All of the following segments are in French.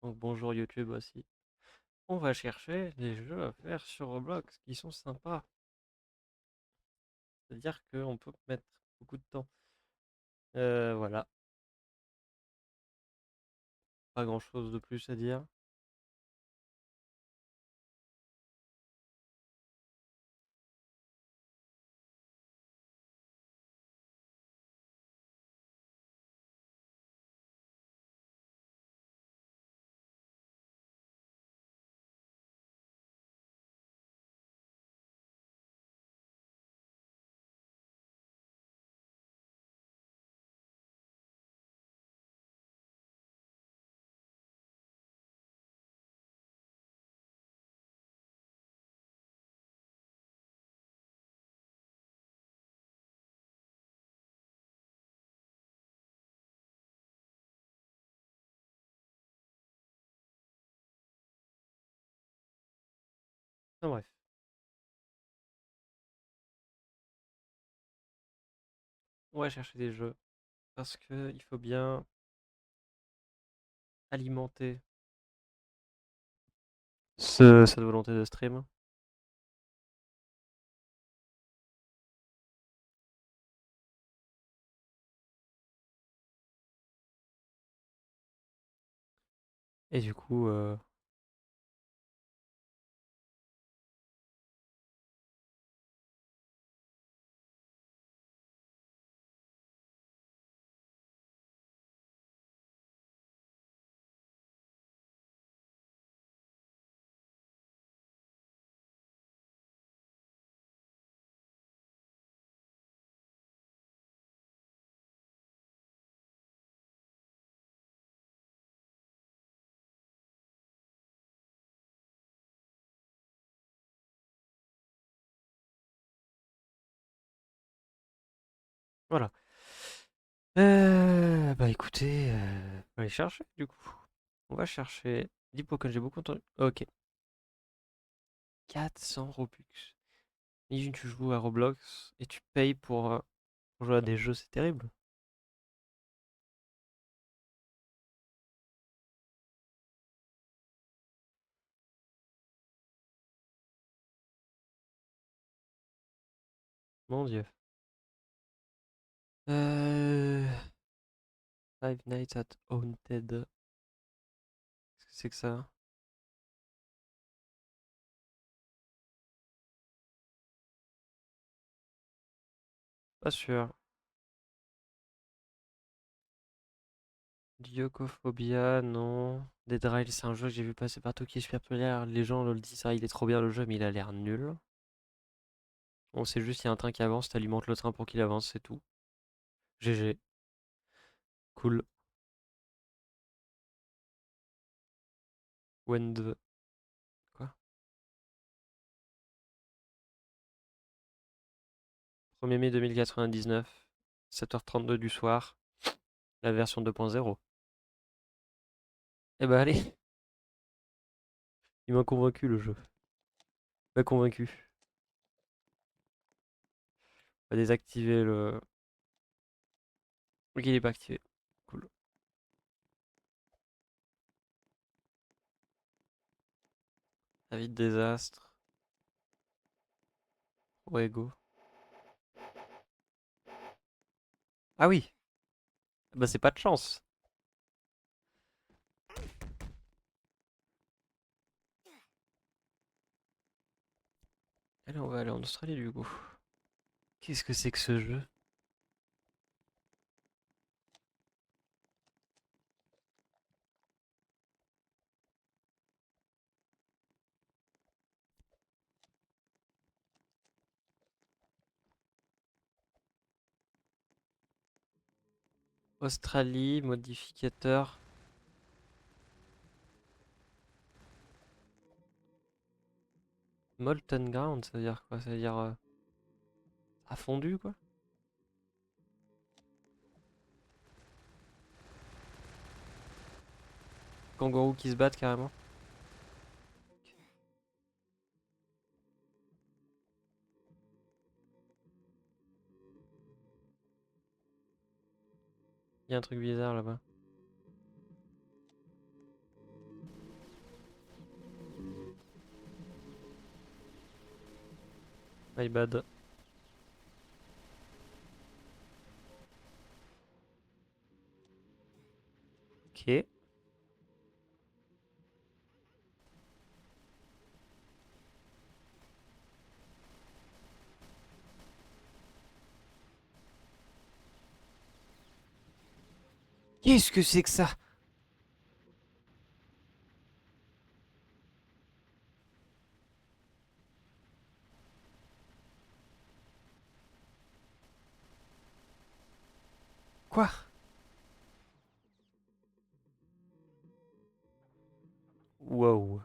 Donc bonjour YouTube aussi. On va chercher des jeux à faire sur Roblox qui sont sympas. C'est-à-dire qu'on peut mettre beaucoup de temps. Voilà, pas grand-chose de plus à dire. Enfin, bref, on va chercher des jeux parce que il faut bien alimenter cette volonté de stream. Et du coup, voilà. Bah écoutez, on va aller chercher du coup. On va chercher. Dis Pokémon, j'ai beaucoup entendu. Ok, 400 Robux. Imagine tu joues à Roblox et tu payes pour jouer à des jeux, c'est terrible. Mon Dieu. Euh... Five Nights at Haunted. Qu'est-ce que c'est que ça? Pas sûr. Diocophobia, non. Dead Rail, c'est un jeu que j'ai vu passer partout qui est super populaire. Les gens le disent, ah, il est trop bien le jeu, mais il a l'air nul. On sait juste, il y a un train qui avance, t'alimentes le train pour qu'il avance, c'est tout. GG. Cool. Wend. Quoi? 1er mai 2099. 7h32 du soir. La version 2.0. Eh bah allez. Il m'a convaincu le jeu. Il m'a convaincu. On va désactiver le. Ok, il est pas activé. Cool. Avis de désastre. Fuego. Ah oui. Bah c'est pas de chance. Allez, on va aller en Australie du coup. Qu'est-ce que c'est que ce jeu? Australie, modificateur. Molten ground, ça veut dire quoi? Ça veut dire a fondu quoi? Kangourous qui se battent carrément. Il y a un truc bizarre là-bas. My bad. Ok. Qu'est-ce que c'est que ça? Quoi? Wow.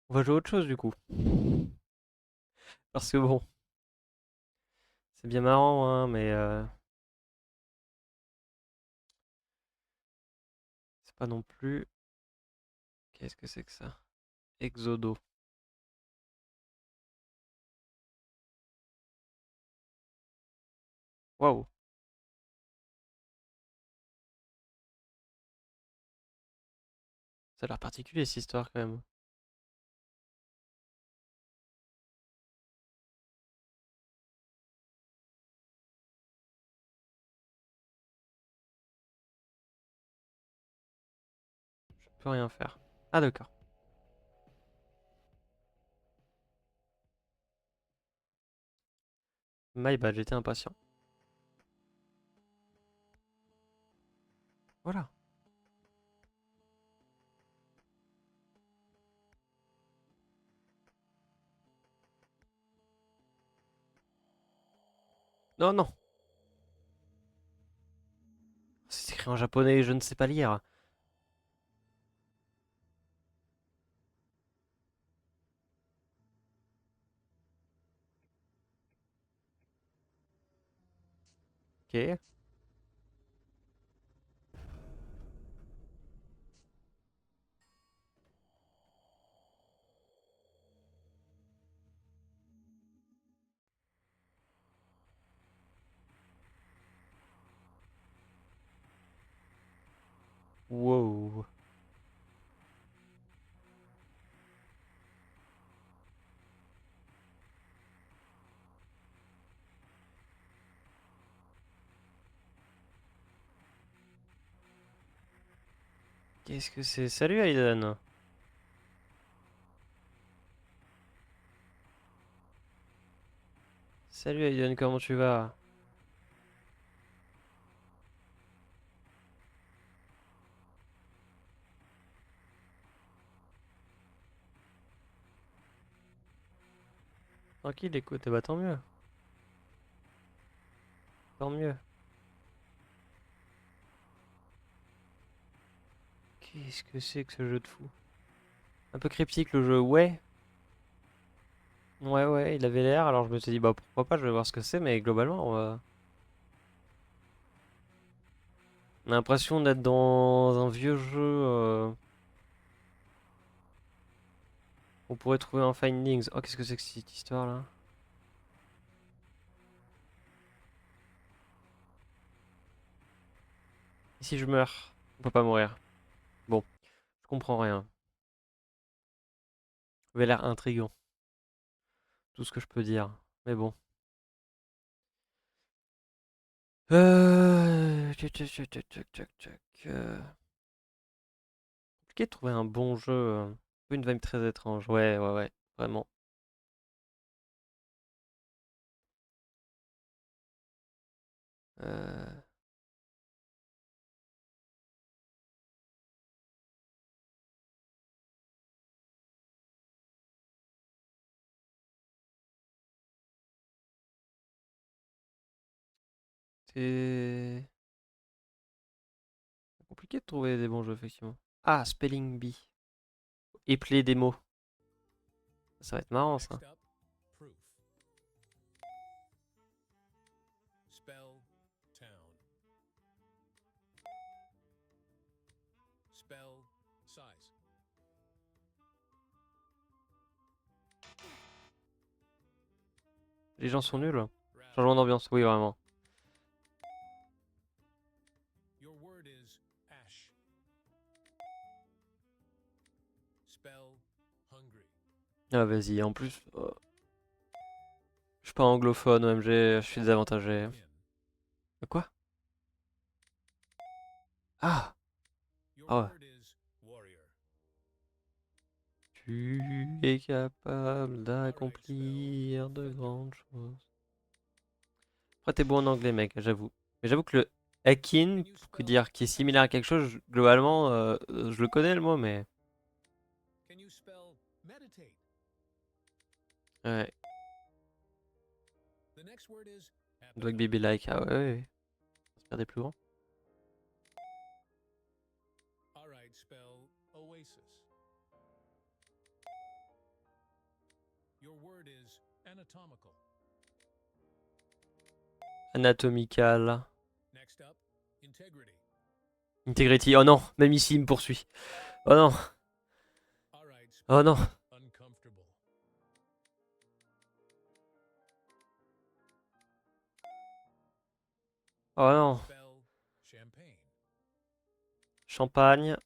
On va jouer à autre chose du coup. Parce que bon, c'est bien marrant, hein, mais c'est pas non plus. Qu'est-ce que c'est que ça? Exodo. Waouh. Ça a l'air particulier cette histoire quand même. Je peux rien faire. Ah d'accord. My bad, j'étais impatient. Voilà. Non, non. C'est écrit en japonais, je ne sais pas lire. Ok. Wow. Qu'est-ce que c'est? Salut Aiden. Salut Aiden, comment tu vas? Tranquille, écoute, eh bah tant mieux. Tant mieux. Qu'est-ce que c'est que ce jeu de fou? Un peu cryptique le jeu, ouais. Ouais, ouais, il avait l'air, alors je me suis dit, bah pourquoi pas, je vais voir ce que c'est, mais globalement, on a l'impression d'être dans un vieux jeu. On pourrait trouver un Findings. Oh, qu'est-ce que c'est que cette histoire là? Et si je meurs? On peut pas mourir. Bon, je comprends rien. Ça avait l'air intriguant, tout ce que je peux dire. Mais bon. Compliqué de trouver un bon jeu. Une vibe très étrange. Ouais, ouais, ouais. Vraiment. Euh, C'est compliqué de trouver des bons jeux, effectivement. Ah, Spelling Bee. Épeler des mots. Ça va être marrant, ça. Next up, proof. Spell town. Spell size. Les gens sont nuls. Rally. Changement d'ambiance, oui, vraiment. Your word is ash. Spell hungry. Ah, vas-y, en plus. Je suis pas anglophone, OMG, je suis désavantagé. Pin. Quoi? Ah! Your Ah ouais. word is warrior. Tu es capable d'accomplir de grandes choses. Après, t'es bon en anglais, mec, j'avoue. Mais j'avoue que le hacking, Can you pour spell dire qui est similaire à quelque chose, globalement, je le connais le mot, mais. Can you spell meditate? Ouais. The next word is Dog appetite. baby like. Ah ouais, ouais. C'est faire des plus grands. All right, spell oasis. Your word is anatomical. Anatomical. Next up, integrity. Integrity. Oh non, même ici, il me poursuit. Oh non. All right, Oh spell non. uncomfortable. Oh non. Spell champagne. Champagne.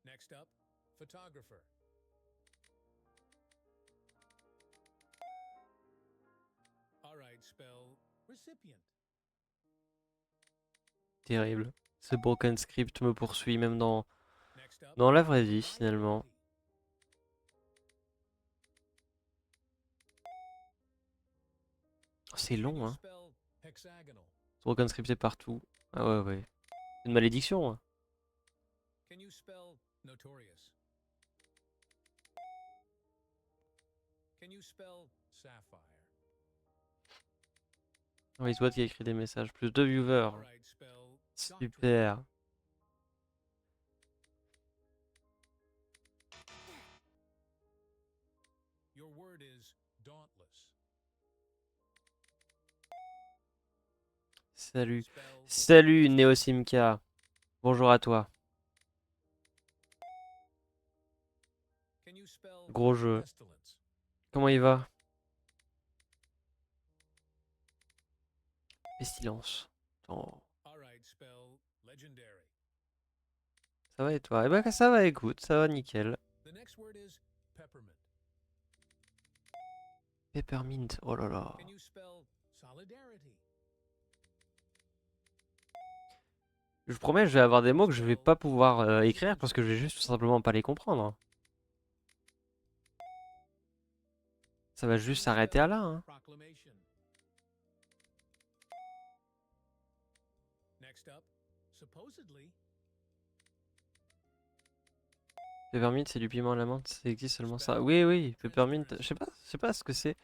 Next up, photographer. All right, spell recipient. Terrible. Ce broken script me poursuit même Next up, dans la vraie vie, finalement. priority. Oh, c'est Can long, you hein. spell hexagonal? Ce broken script est partout. Ah ouais, ouais. C'est une malédiction, hein. Can you spell notorious? Can you spell sapphire? Oui, c'est toi qui a écrit des messages. Plus 2 viewers. All right, spell doctrine. Super. Your word is dauntless. Salut. Spell Salut, NeoSimka. Bonjour à toi. Can you spell Gros jeu. pestilence? Comment il va? Pestilence. Oh. All right, spell legendary. Ça va et toi? Eh ben ça va, écoute, ça va nickel. The next word is peppermint. Peppermint, oh là là. Can you spell solidarity? Je vous promets, je vais avoir des mots que je vais pas pouvoir écrire parce que je vais juste tout simplement pas les comprendre. Ça va juste s'arrêter à là, hein. Proclamation. Next up, supposedly. Peppermint, c'est du piment à la menthe, ça existe seulement ça. Oui, oui, peppermint, je sais pas ce que c'est.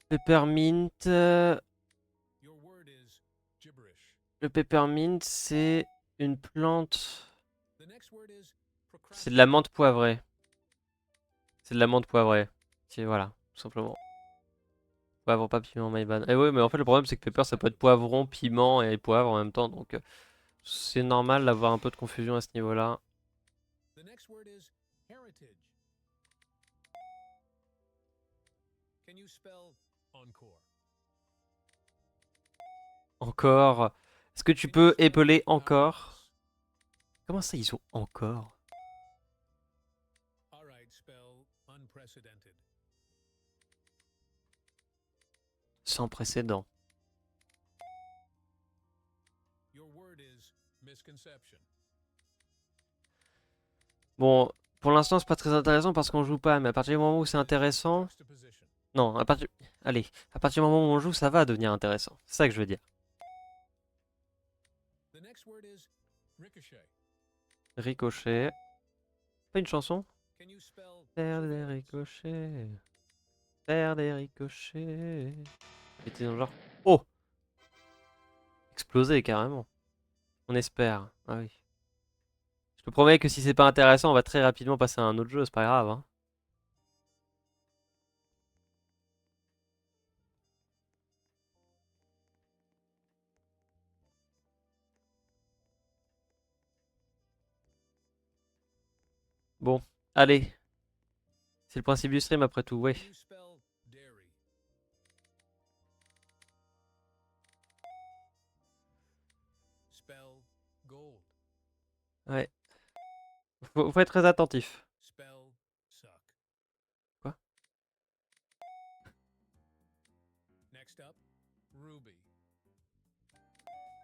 Peppermint, Your word is gibberish. le peppermint, c'est une plante. The next word is C'est de la menthe poivrée. C'est de la menthe poivrée. Tiens, voilà, tout simplement. Poivre, pas piment, my bad. Eh oui, mais en fait, le problème, c'est que pepper, ça peut être poivron, piment et poivre en même temps. Donc, c'est normal d'avoir un peu de confusion à ce niveau-là. The next word is heritage. Can you spell encore? Encore. Est-ce que tu peux épeler encore? Comment ça, ils ont encore? All right, spell unprecedented. Sans précédent. Your word is misconception. Bon, pour l'instant, c'est pas très intéressant parce qu'on joue pas, mais à partir du moment où c'est intéressant... Juxtaposition. Non, à partir... Allez, à partir du moment où on joue, ça va devenir intéressant. C'est ça que je veux dire. The next word is ricochet. Ricochet. Pas une chanson? Can you spell Faire des surveillance? ricochets. Faire des ricochets. C'était dans le genre. Oh! Explosé carrément. On espère. Ah oui. Je te promets que si c'est pas intéressant, on va très rapidement passer à un autre jeu, c'est pas grave, hein. Bon, allez. C'est le principe du stream après tout, ouais. Can you spell dairy? Spell gold. Ouais. Faut être très attentif. Spell suck. Quoi? Next up, ruby.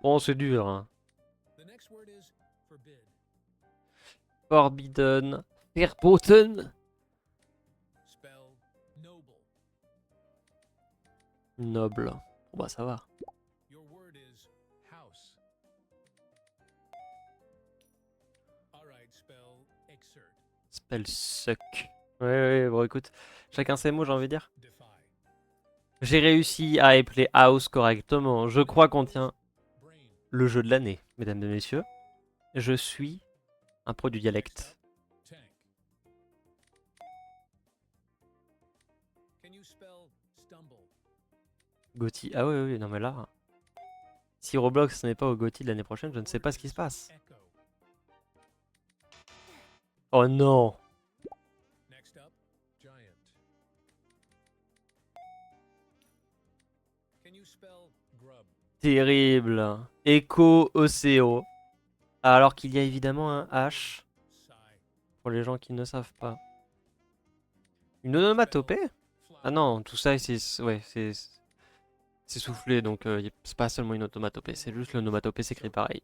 Bon, c'est dur, hein. The next word is forbid. Forbidden. Verboten. Spell noble. Noble. Bon bah ça va. Your word is house. Alright, spell exert. Spell suck. Ouais, bon écoute. Chacun ses mots, j'ai envie de dire. Defy. J'ai réussi à appeler House correctement. Je crois qu'on tient Brain. le jeu de l'année, mesdames et messieurs. Je suis un pro du Next dialecte. up, tank. Can you spell stumble? Gotti. Ah oui, non mais là. Si Roblox n'est pas au Gotti de l'année prochaine, je ne sais pas ce qui se passe. Echo. Oh non! Next up, giant. Can you spell grub? Terrible. Echo Océo. Alors qu'il y a évidemment un H Sigh. pour les gens qui ne savent pas. Une onomatopée? Flower. Ah non, tout ça c'est ouais, c'est soufflé donc c'est pas seulement une onomatopée, c'est juste l'onomatopée s'écrit pareil.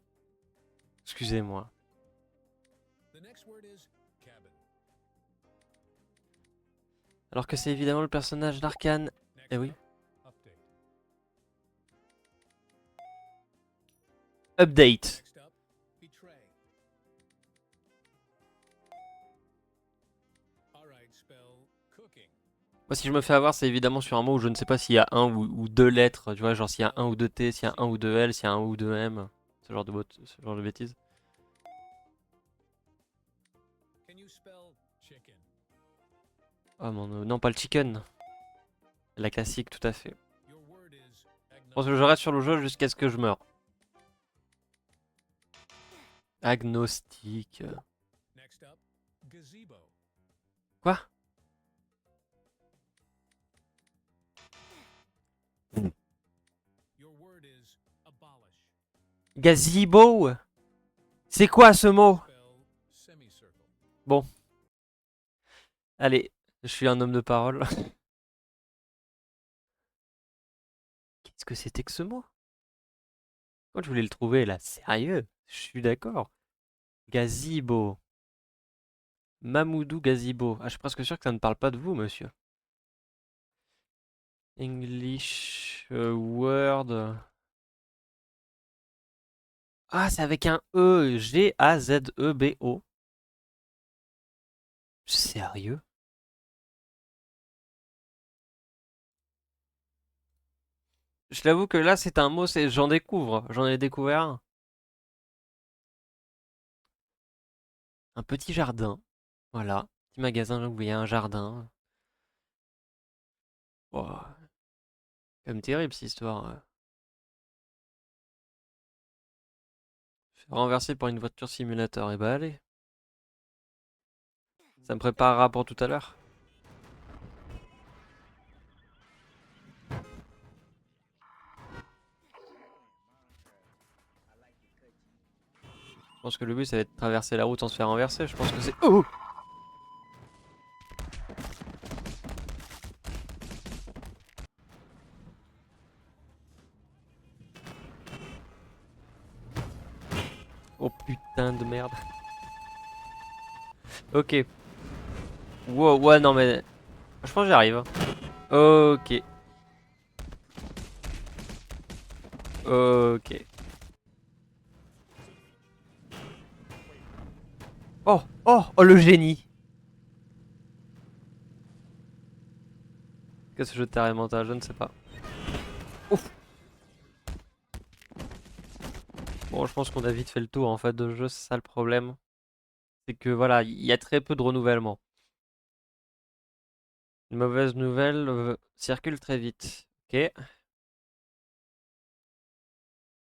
Excusez-moi. The next word is cabin. Alors que c'est évidemment le personnage d'Arkane. Next Eh oui. up, update. Update. Next up, betray. Alright, spell cooking. Moi si je me fais avoir c'est évidemment sur un mot où je ne sais pas s'il y a un ou deux lettres, tu vois, genre s'il y a un ou deux T, s'il y a un ou deux L, s'il y a un ou deux M, ce genre de bêtises. Can you spell chicken? Oh mon non pas le chicken. La classique tout à fait. Your word is Je pense que je reste sur le jeu jusqu'à ce que je meure. Agnostique. Next up, gazebo. Quoi? Your word is abolish. Gazebo? C'est quoi ce mot? Spell semicircle. Bon. Allez, je suis un homme de parole. Qu'est-ce que c'était que ce mot? Quand je voulais le trouver là, sérieux? Je suis d'accord. Gazebo. Mamoudou Gazebo. Ah, je suis presque sûr que ça ne parle pas de vous, monsieur. English word. Ah, c'est avec un E. G-A-Z-E-B-O. Sérieux? Je l'avoue que là, c'est un mot, j'en découvre. J'en ai découvert un. Un petit jardin. Voilà. Petit magasin où il y a un jardin. Oh, comme terrible cette histoire. Se faire renverser par une voiture simulateur. Et bah allez. Ça me préparera pour tout à l'heure. Je pense que le but, ça va être de traverser la route sans se faire renverser. Je pense que c'est... Oh! Oh putain de merde. Ok. Wow, ouais, non mais... Je pense que j'arrive. Ok. Ok. Oh, le génie. Qu'est-ce que ce jeu de terrain mental? Je ne sais pas. Ouf. Bon, je pense qu'on a vite fait le tour en fait de jeu, c'est ça le problème. C'est que voilà, il y a très peu de renouvellement. Une mauvaise nouvelle circule très vite. Ok.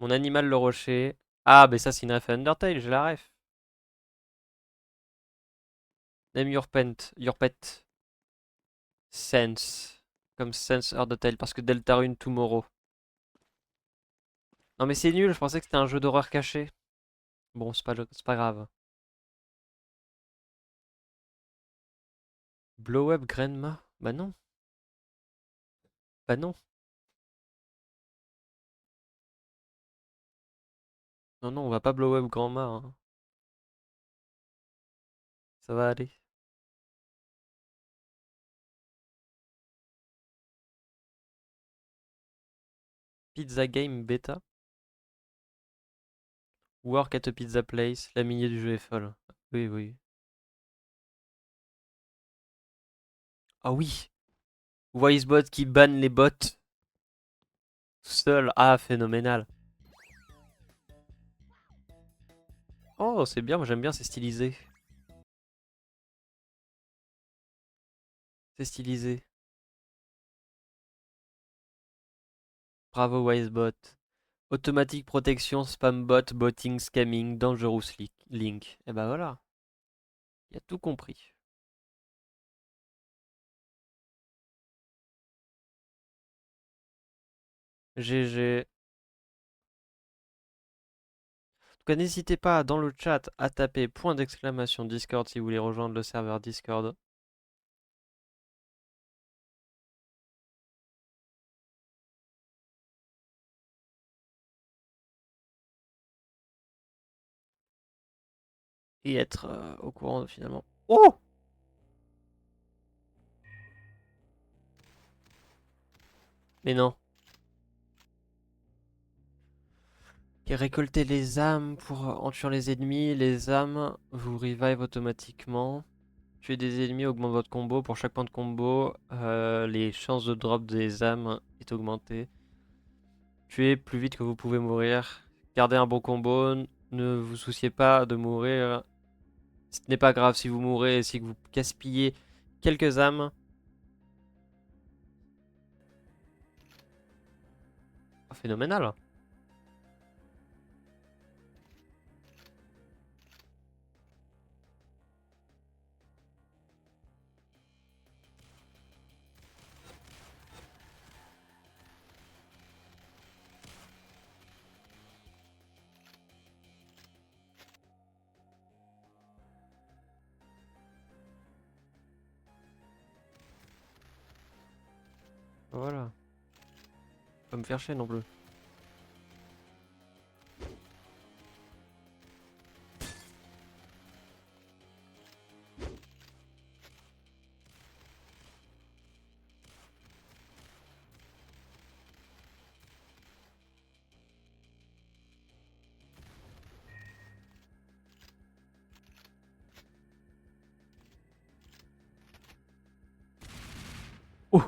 Mon animal le rocher. Ah, mais ça c'est une ref à Undertale, j'ai la ref. Name your pet. Sense. Comme Sense Undertale, parce que Deltarune Tomorrow. Non mais c'est nul, je pensais que c'était un jeu d'horreur caché. Bon, c'est pas grave. Blow up Grandma? Bah non. Bah non. Non, non, on va pas blow up Grandma, hein. Ça va aller. Pizza Game Beta. Work at a Pizza Place. La minier du jeu est folle. Oui, oui. Ah oui. Wisebot qui banne les bots. Tout seul. Ah, phénoménal. Oh, c'est bien, moi j'aime bien, c'est stylisé. C'est stylisé. Bravo Wisebot. Automatique protection, spam bot, botting, scamming, dangerous link. Et bah voilà. Il a tout compris. GG. En tout cas, n'hésitez pas dans le chat à taper point d'exclamation Discord si vous voulez rejoindre le serveur Discord. Et être au courant finalement. Oh! Mais non. Et récoltez les âmes pour en tuant les ennemis. Les âmes vous revive automatiquement. Tuer des ennemis augmente votre combo. Pour chaque point de combo, les chances de drop des âmes est augmentée. Tuez plus vite que vous pouvez mourir. Gardez un bon combo. Ne vous souciez pas de mourir. Ce n'est pas grave si vous mourrez et si vous gaspillez quelques âmes. Oh, phénoménal. Voilà. Pas me faire chier non plus. Oh!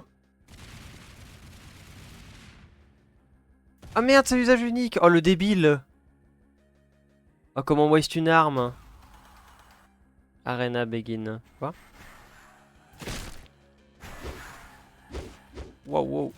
Ah merde, c'est l'usage unique! Oh le débile! Oh comment waste une arme? Arena begin. Quoi? Wow, wow.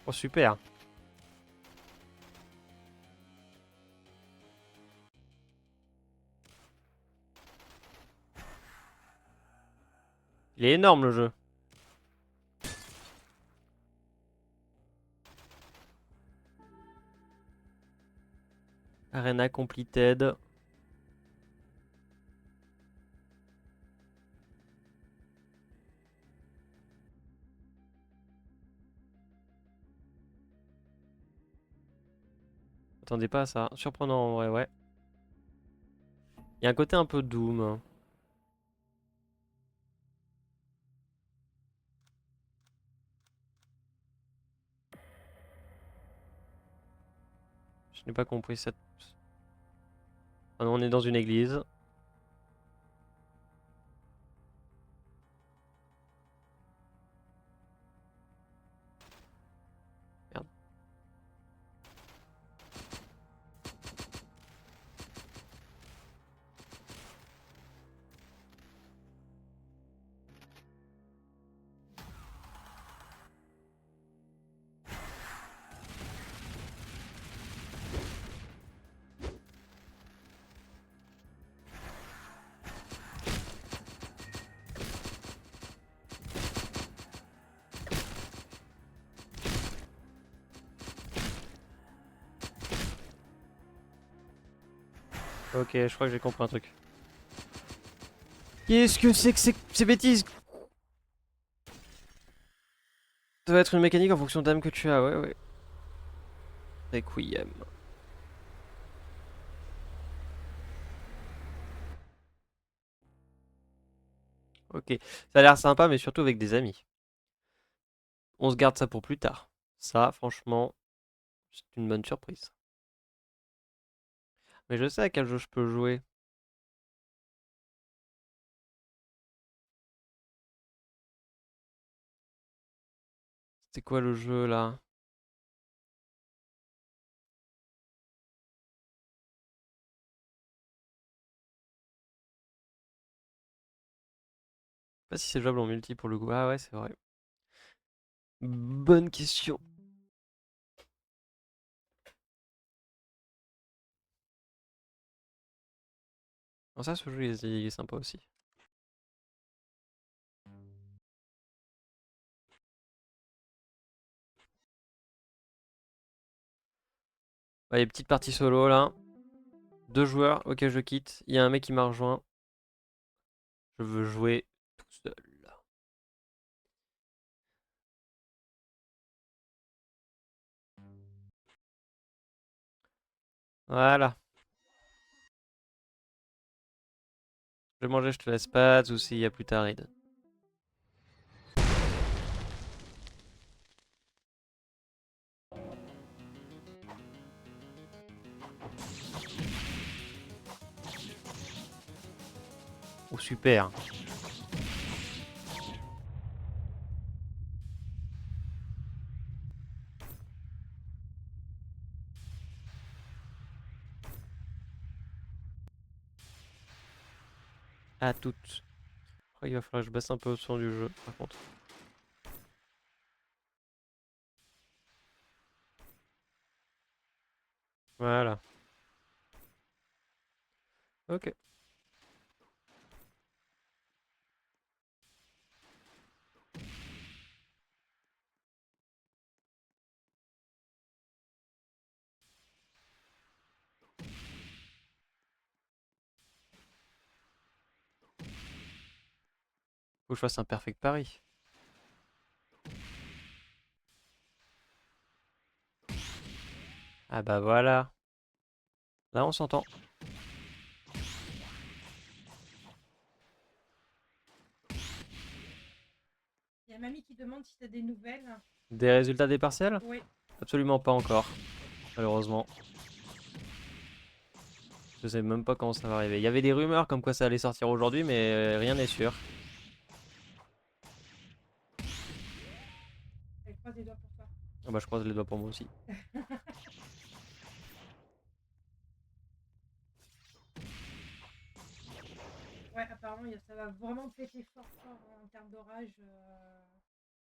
Oh super. Il est énorme le jeu. Arena completed. m'attendais pas à ça. Surprenant en vrai, ouais. Il y a un côté un peu Doom, hein. Je n'ai pas compris cette... Ah non, on est dans une église. Merde. Ok, je crois que j'ai compris un truc. Qu'est-ce que c'est que ces bêtises? Ça va être une mécanique en fonction d'âme que tu as, ouais, ouais. Requiem. Ok, ça a l'air sympa, mais surtout avec des amis. On se garde ça pour plus tard. Ça, franchement, c'est une bonne surprise. Mais je sais à quel jeu je peux jouer. C'est quoi le jeu là? Je sais pas si c'est jouable en multi pour le coup. Ah ouais, c'est vrai. Bonne question. Alors ça, ce jeu, il est sympa aussi. Allez, petite partie solo là. 2 joueurs, ok je quitte. Il y a un mec qui m'a rejoint. Je veux jouer tout seul. Voilà. Je vais manger, je te laisse pas de soucis, à plus tard, Reed. Oh super. À toutes. Oh, il va falloir que je baisse un peu le son du jeu par contre. Voilà. Ok. Faut que je fasse un perfect pari. Ah bah voilà. Là on s'entend. Il y a mamie qui demande si t'as des nouvelles. Des résultats des partiels? Oui. Absolument pas encore. Malheureusement. Je sais même pas quand ça va arriver. Il y avait des rumeurs comme quoi ça allait sortir aujourd'hui, mais rien n'est sûr. Elle croise les doigts pour toi. Ah bah je croise les doigts pour moi aussi. Ouais, apparemment, ça va vraiment péter fort fort en termes d'orage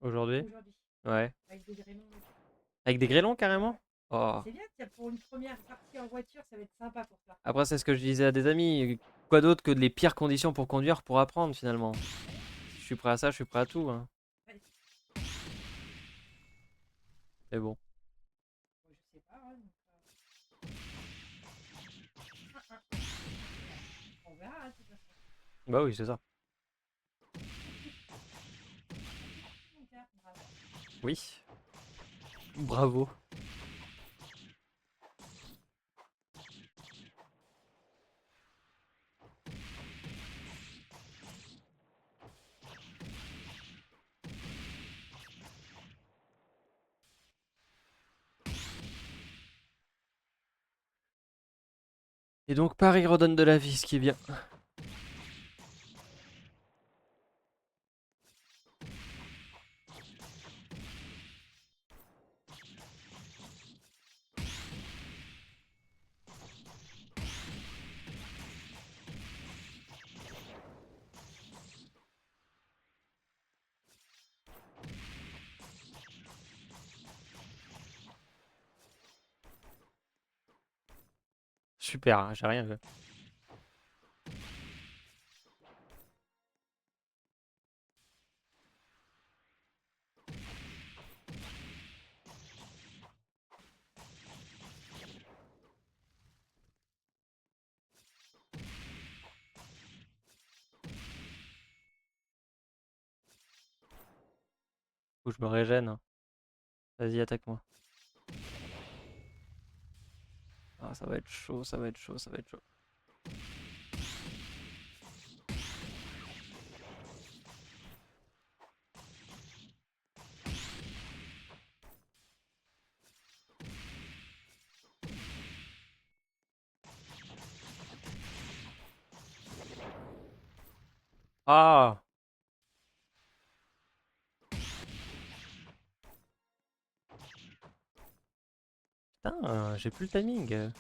Aujourd'hui? aujourd'hui. Ouais. Avec des grêlons. Avec des grêlons carrément? Oh. C'est bien, tiens, pour une première partie en voiture, ça va être sympa pour toi. Après c'est ce que je disais à des amis. Quoi d'autre que les pires conditions pour conduire pour apprendre finalement? Je suis prêt à ça, je suis prêt à tout, hein. Ouais, Mais bon. je sais pas. Hein, on verra, hein, de toute façon. Bah oui, c'est ça. Bravo. Oui. Bravo. Et donc Paris redonne de la vie, ce qui est bien. Super, hein, j'ai rien vu. Faut que je me régène, hein. Vas-y, attaque-moi. Ah, ça va être chaud, ça va être chaud, ça va être chaud. Ah! Putain, j'ai plus le timing.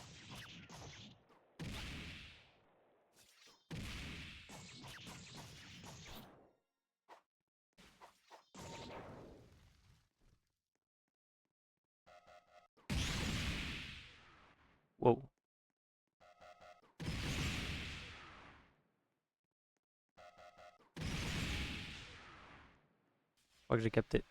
Wow. Je crois que j'ai capté.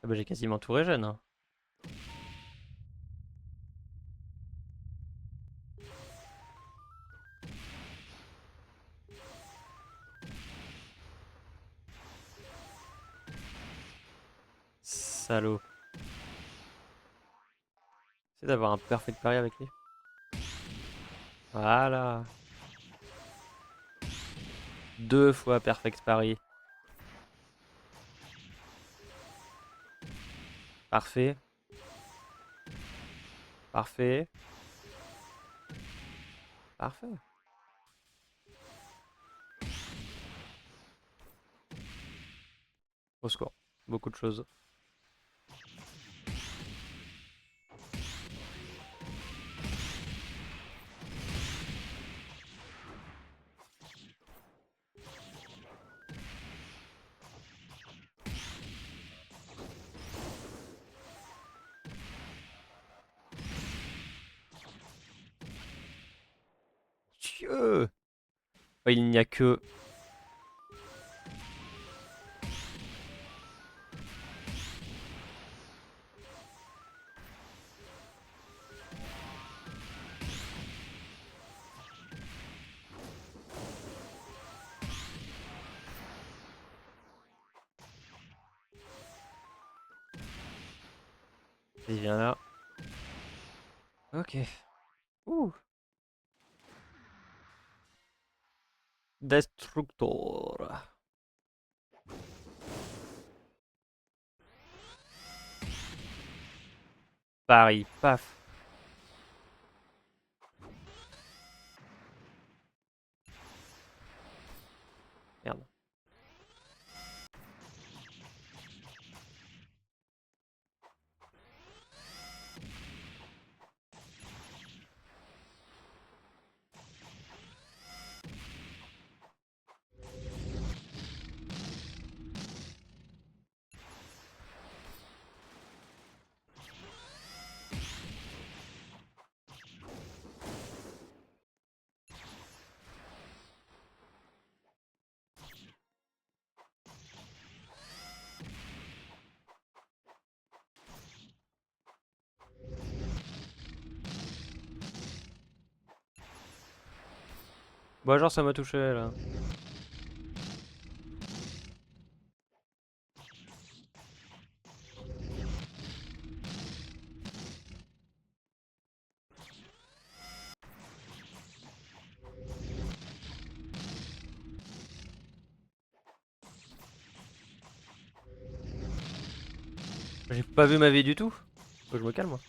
Ah bah j'ai quasiment tout régène, hein. Salaud. C'est d'avoir un perfect parry avec lui. Voilà. 2 fois perfect parry. Parfait. Parfait. Parfait. Au score. Beaucoup de choses. Dieu! Oh, il n'y a que... Il vient là. Ok. Ouh. Destructor. Paris. Paf. Merde. Bon, genre ça m'a touché là. J'ai pas vu ma vie du tout. Faut que je me calme, moi.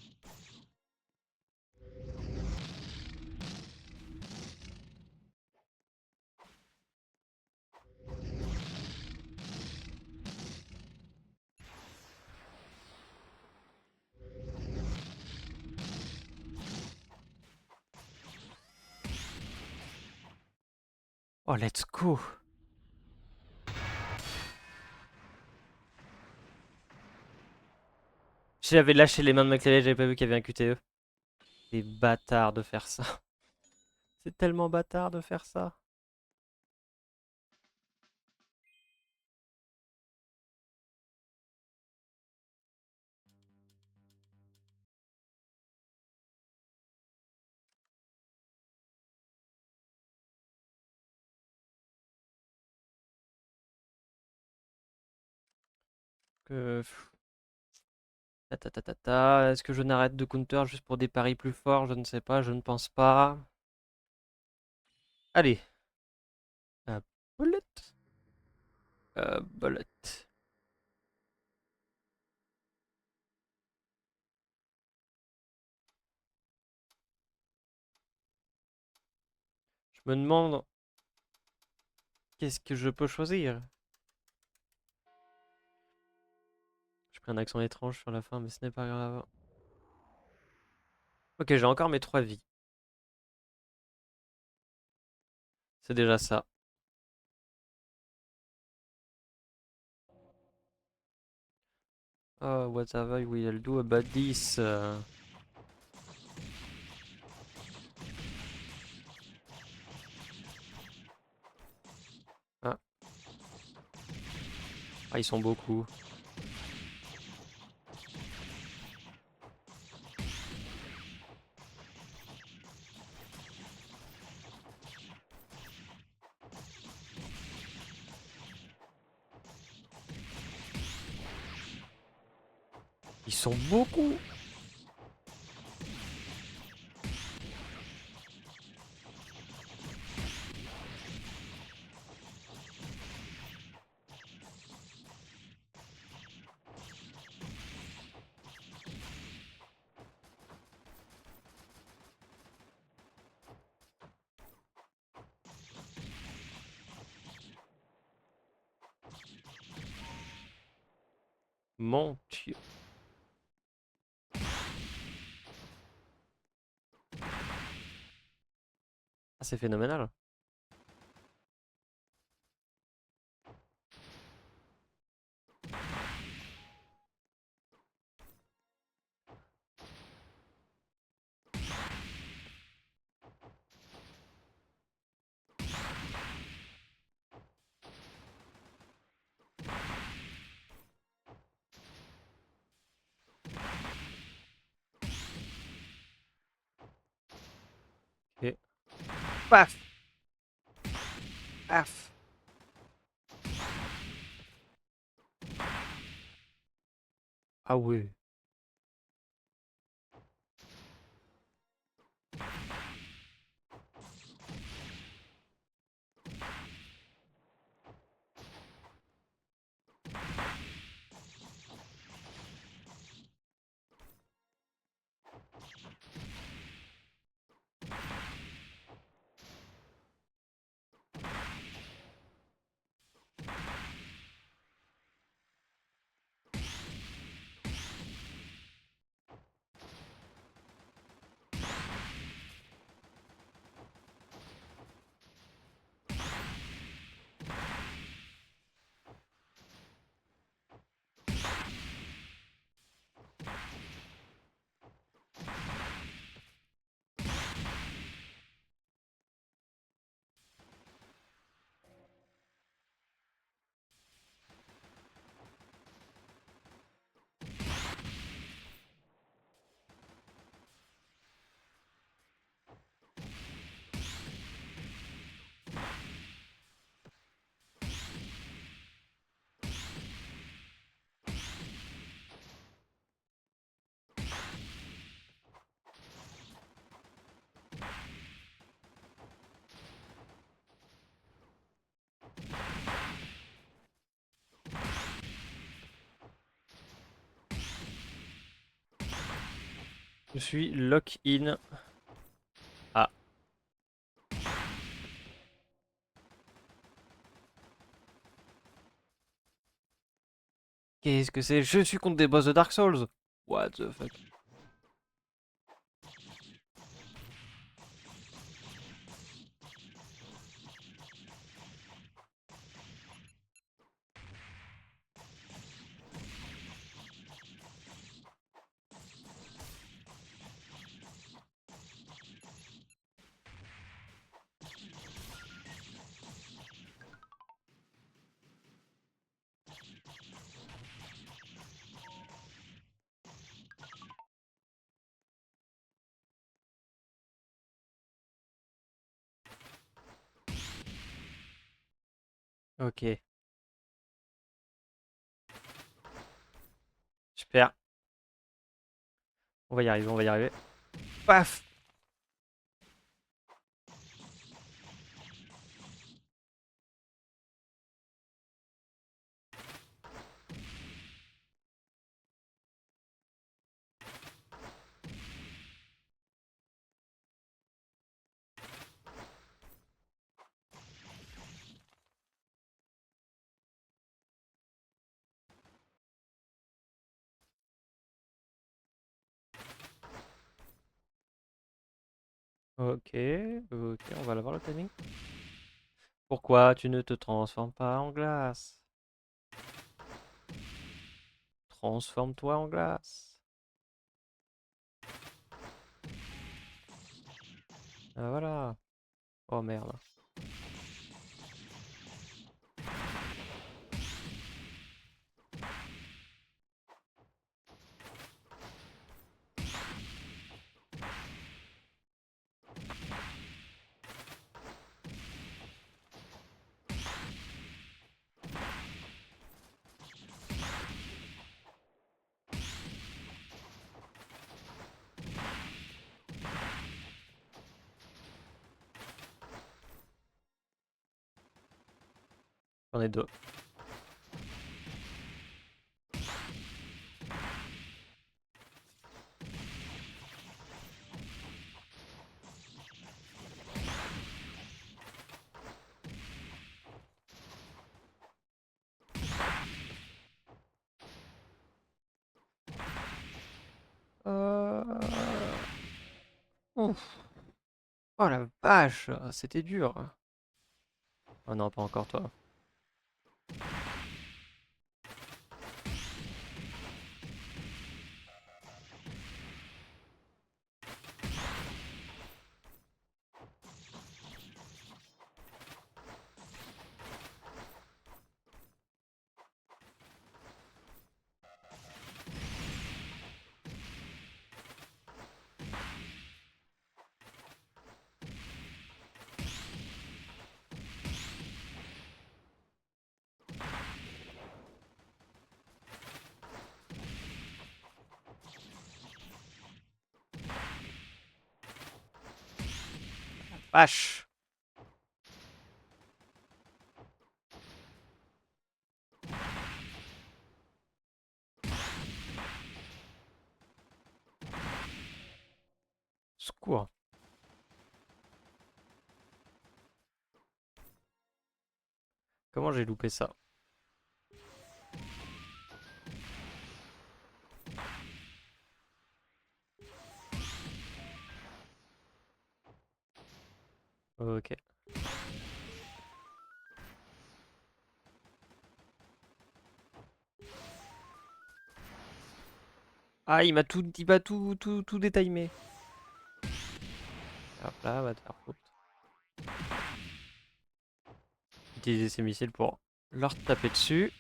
Oh, let's go. J'avais lâché les mains de ma clé, j'avais pas vu qu'il y avait un QTE. C'est bâtard de faire ça. C'est tellement bâtard de faire ça. Que... Est-ce que je n'arrête de counter juste pour des paris plus forts? Je ne sais pas, je ne pense pas. Allez. Bullet. Bullet. Je me demande qu'est-ce que je peux choisir. J'ai pris un accent étrange sur la fin, mais ce n'est pas grave. Ok, j'ai encore mes 3 vies. C'est déjà ça. Oh, whatever we'll do about this. Ah. Ah, ils sont beaucoup. Ils sont beaucoup. Mon Dieu. Ah, c'est phénoménal. Et paf. Paf. Ah ouais. Je suis lock-in. Ah. Qu'est-ce que c'est? Je suis contre des boss de Dark Souls. What the fuck? Ok. Super. On va y arriver, on va y arriver. Paf! Ok, ok, on va l'avoir le timing. Pourquoi tu ne te transformes pas en glace? Transforme-toi en glace. Ah, voilà. Oh merde. J'en ai deux. Ouf. Oh la vache, c'était dur. Oh non, pas encore toi. Vache. Secours. Comment j'ai loupé ça? Ok. Ah, il m'a tout détimé. Hop là, va te faire foutre. Utiliser ses missiles pour leur taper dessus.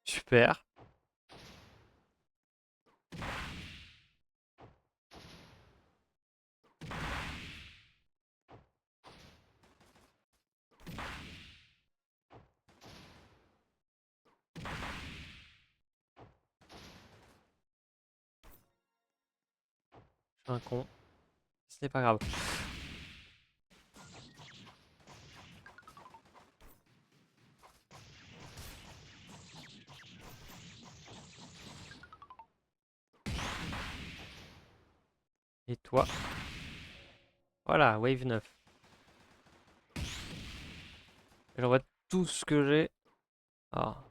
Super. Je suis un con. Ce n'est pas grave. Et toi? Voilà, wave 9. J'envoie tout ce que j'ai. Ah.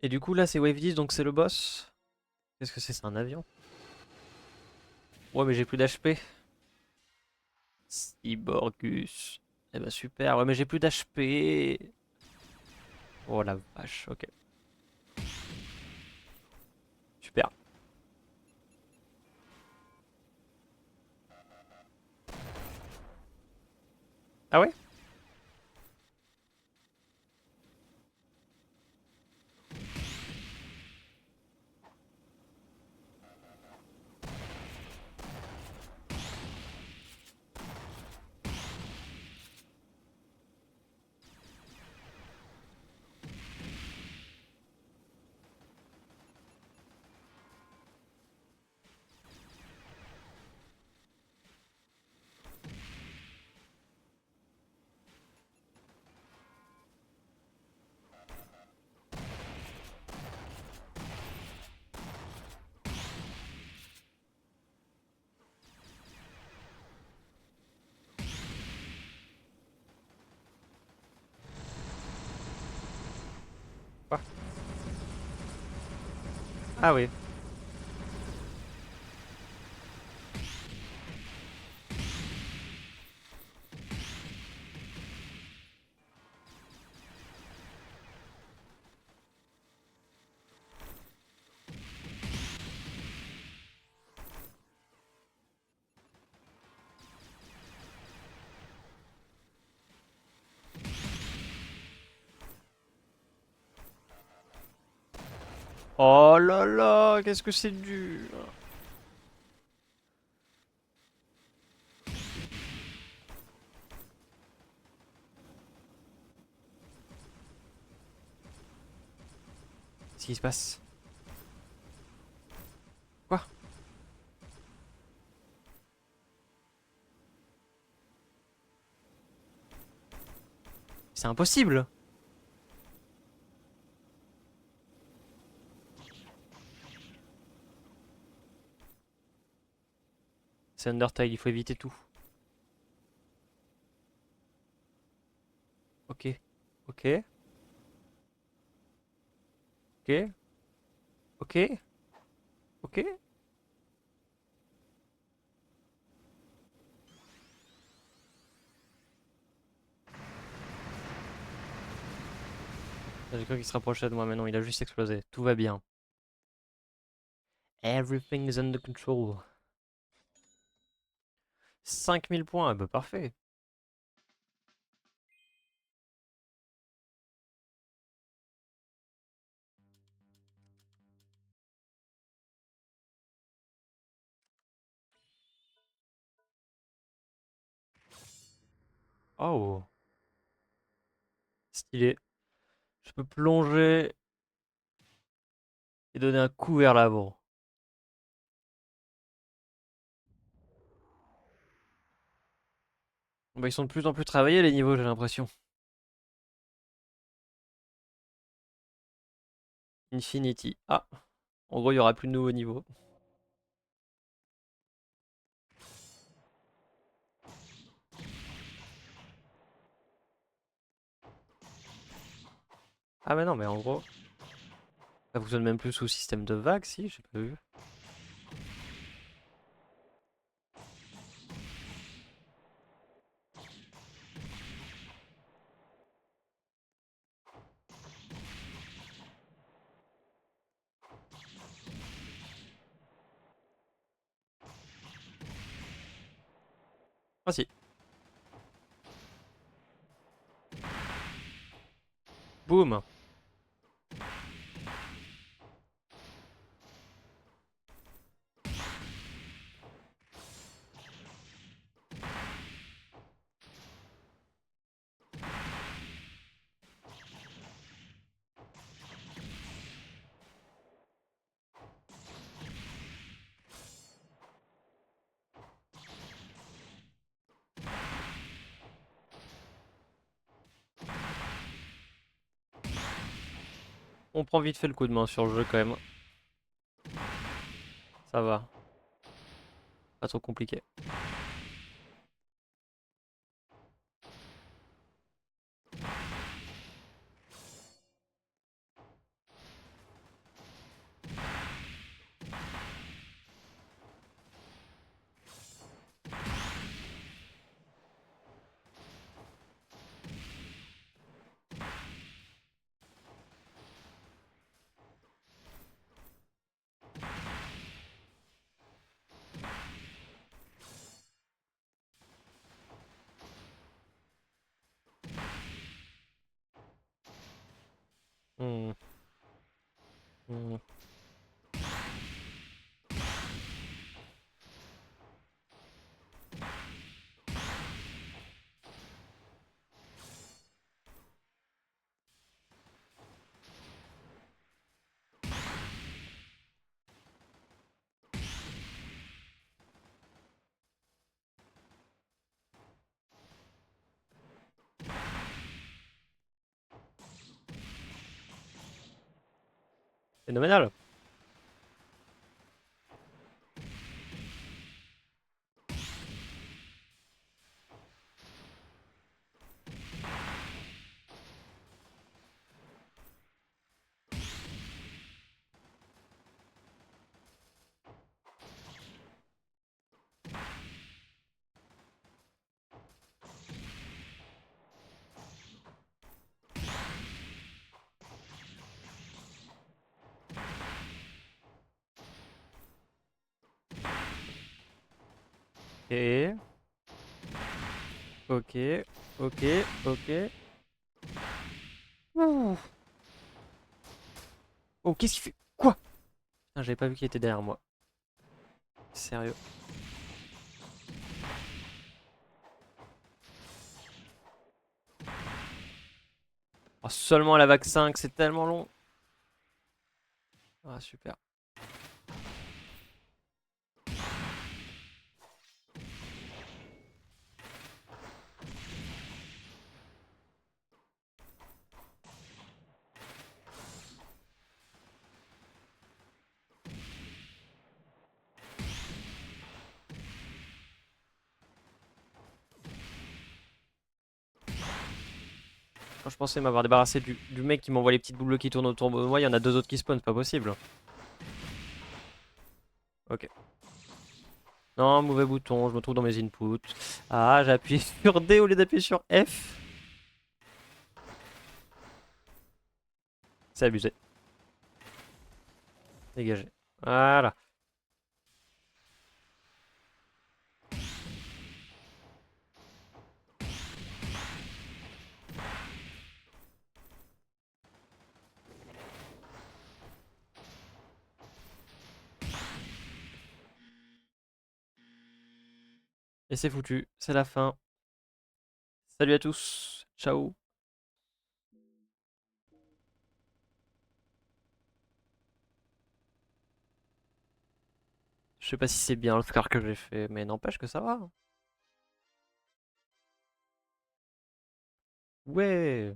Et du coup là c'est wave 10 donc c'est le boss. Qu'est-ce que c'est? C'est un avion? Ouais mais j'ai plus d'HP. Cyborgus. Eh ben super, ouais mais j'ai plus d'HP. Oh la vache, ok. Super. Ah ouais? Quoi? Ah oui. Oh là là, qu'est-ce que c'est dur. Qu'est-ce qui se passe? Quoi? C'est impossible. C'est Undertale, il faut éviter tout. Ok. Ok. Ok. Ok. Ok. J'ai cru qu'il se rapprochait de moi, mais non, il a juste explosé. Tout va bien. Everything is under control. 5000 points, ah bah parfait. Oh, stylé. Je peux plonger et donner un coup vers l'avant. Bah, ils sont de plus en plus travaillés les niveaux, j'ai l'impression. Infinity. Ah, en gros, il y aura plus de nouveaux niveaux. Ah, mais non, mais en gros, ça fonctionne même plus sous système de vagues, si, j'ai pas vu. Ah si. Boum. On prend vite fait le coup de main sur le jeu quand même. Ça va. Pas trop compliqué. Hmm. Hmm. Phénoménal. Et... Ok, ok, ok. Ouh. Oh, qu'est-ce qu'il fait? Quoi? Putain, j'avais pas vu qu'il était derrière moi. Sérieux. Oh, seulement la vague 5, c'est tellement long. Ah, super. Quand je pensais m'avoir débarrassé du mec qui m'envoie les petites boules qui tournent autour de moi, il y en a deux autres qui spawnent, pas possible. Ok. Non, mauvais bouton, je me trouve dans mes inputs. Ah, j'ai appuyé sur D au lieu d'appuyer sur F. C'est abusé. Dégagé. Voilà. Et c'est foutu, c'est la fin. Salut à tous, ciao. Je sais pas si c'est bien le score que j'ai fait, mais n'empêche que ça va. Ouais.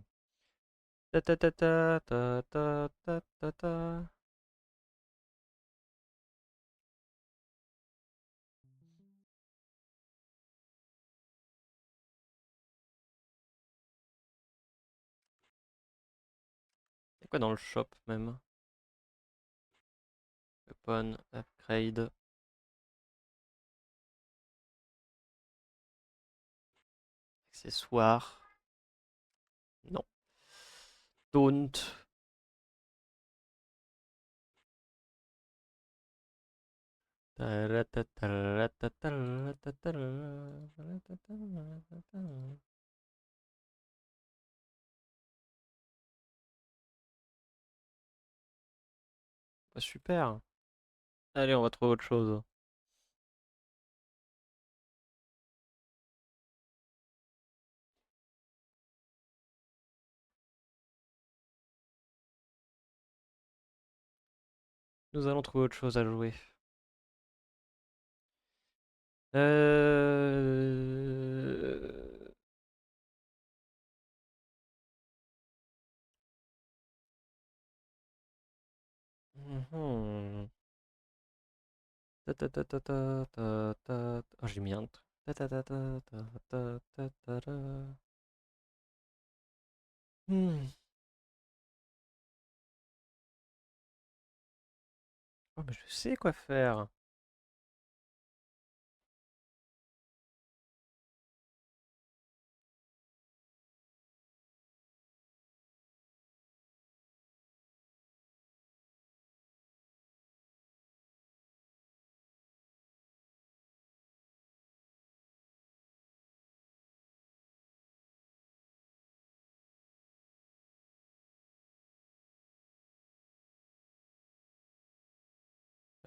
Ta ta ta ta ta ta ta ta ta. Y'a quoi dans le shop même? Weapon, upgrade, accessoires. Non. Taunt. Bah, super. Allez, on va trouver autre chose. Nous allons trouver autre chose à jouer. Euh... mhm. Oh, j'ai mis un truc. Hmm. Oh, mais je sais quoi faire.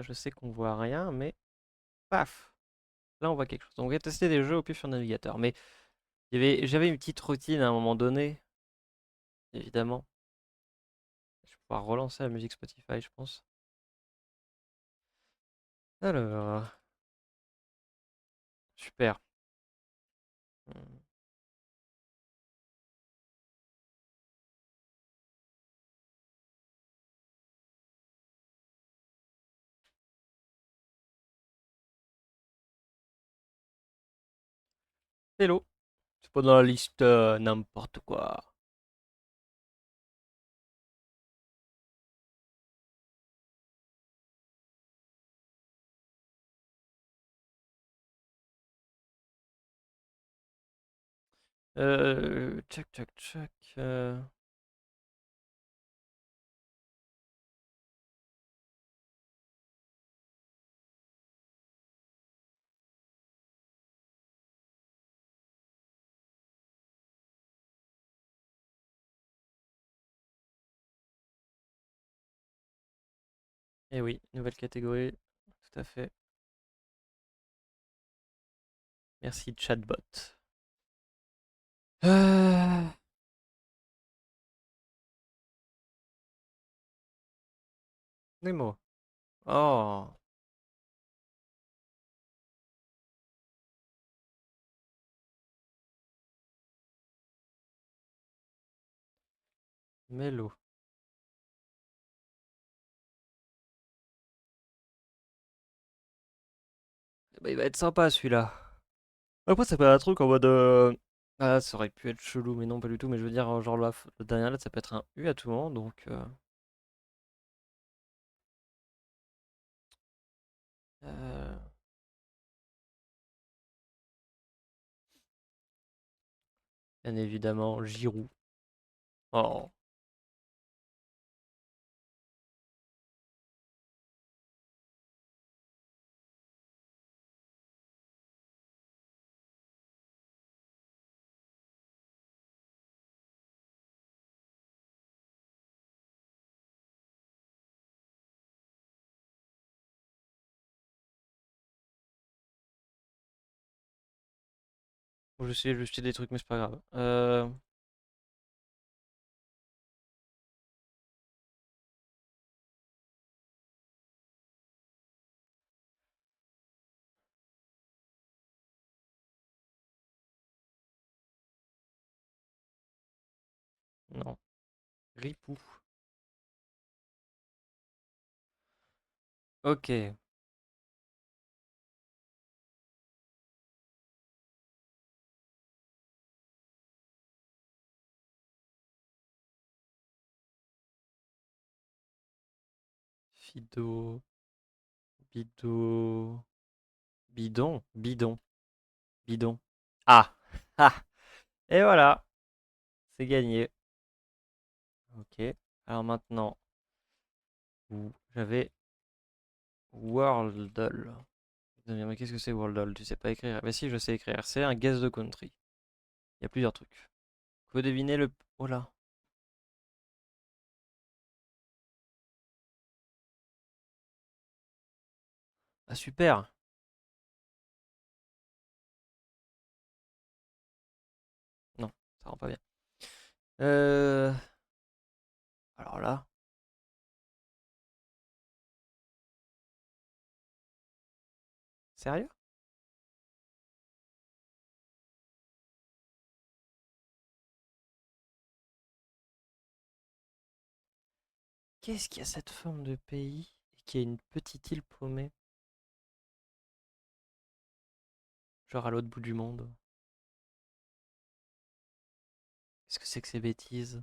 Je sais qu'on voit rien, mais paf. Là, on voit quelque chose. Donc, on va tester des jeux au pif sur navigateur. Mais j'avais une petite routine à un moment donné, évidemment. Je vais pouvoir relancer la musique Spotify, je pense. Alors, super. Hmm. Hello. C'est pas dans la liste n'importe quoi. Tchac, tchac, tchac. Eh oui, nouvelle catégorie. Tout à fait. Merci, chatbot. Euh... Nemo. Oh. Mélo. Bah, il va être sympa celui-là. Après, ça peut être un truc en mode. Ah, ça aurait pu être chelou, mais non, pas du tout. Mais je veux dire, genre, le dernier lettre, ça peut être un U à tout moment, donc. Euh, Bien évidemment, Giroud. Oh. Bon, j'essaie de jeter des trucs, mais c'est pas grave. Non. Ripou. Ok. Fido. Bido. Bidon. Bidon. Bidon. Ah. Ah. Et voilà. C'est gagné. Ok. Alors maintenant, j'avais Worldle. Mais qu'est-ce que c'est Worldle? Tu sais pas écrire? Mais si, je sais écrire. C'est un guess the country. Il y a plusieurs trucs. Faut deviner le... Oh là. Ah super. Non, ça rend pas bien. Euh... Alors là... Sérieux? Qu'est-ce qui a cette forme de pays et qui a une petite île paumée? Genre à l'autre bout du monde. Qu'est-ce que c'est que ces bêtises?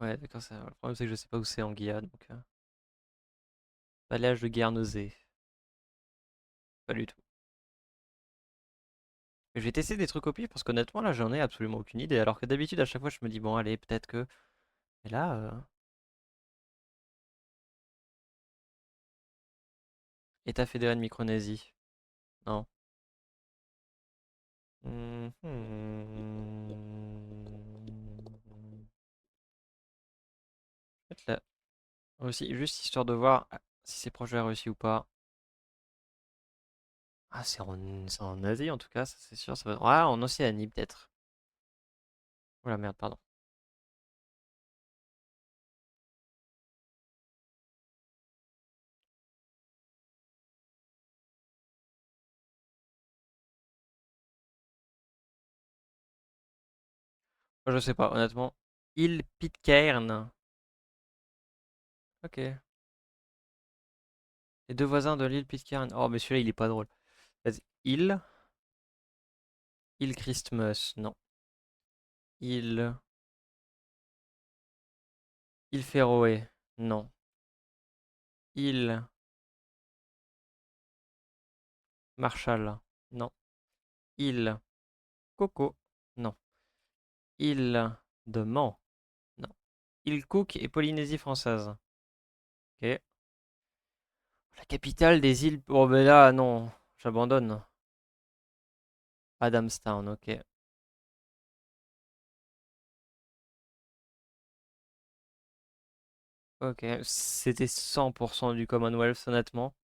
Ouais, d'accord, le problème c'est que je sais pas où c'est en Guyane, donc... Balayage de Guernesey. Pas du tout. Je vais tester des trucs au pif parce qu'honnêtement là j'en ai absolument aucune idée. Alors que d'habitude à chaque fois je me dis bon allez peut-être que... Mais là... État fédéré de Micronésie. Non. Peut-être là. Aussi, juste histoire de voir si c'est proche de la Russie ou pas. Ah c'est en Asie en tout cas, ça c'est sûr. Ça va... Ouais, en Océanie peut-être. Oh la merde, pardon. Moi, je sais pas, honnêtement. Île Pitcairn. Ok. Les deux voisins de l'île Pitcairn. Oh mais celui-là il est pas drôle. Vas-y. Île Christmas, non. Île... Île Féroé, non. Île Marshall, non. Île Coco, non. Île de Man, non. Île Cook et Polynésie française. Ok. La capitale des îles... Oh ben là, non. J'abandonne. Adamstown, ok. Ok, c'était 100% du Commonwealth, honnêtement.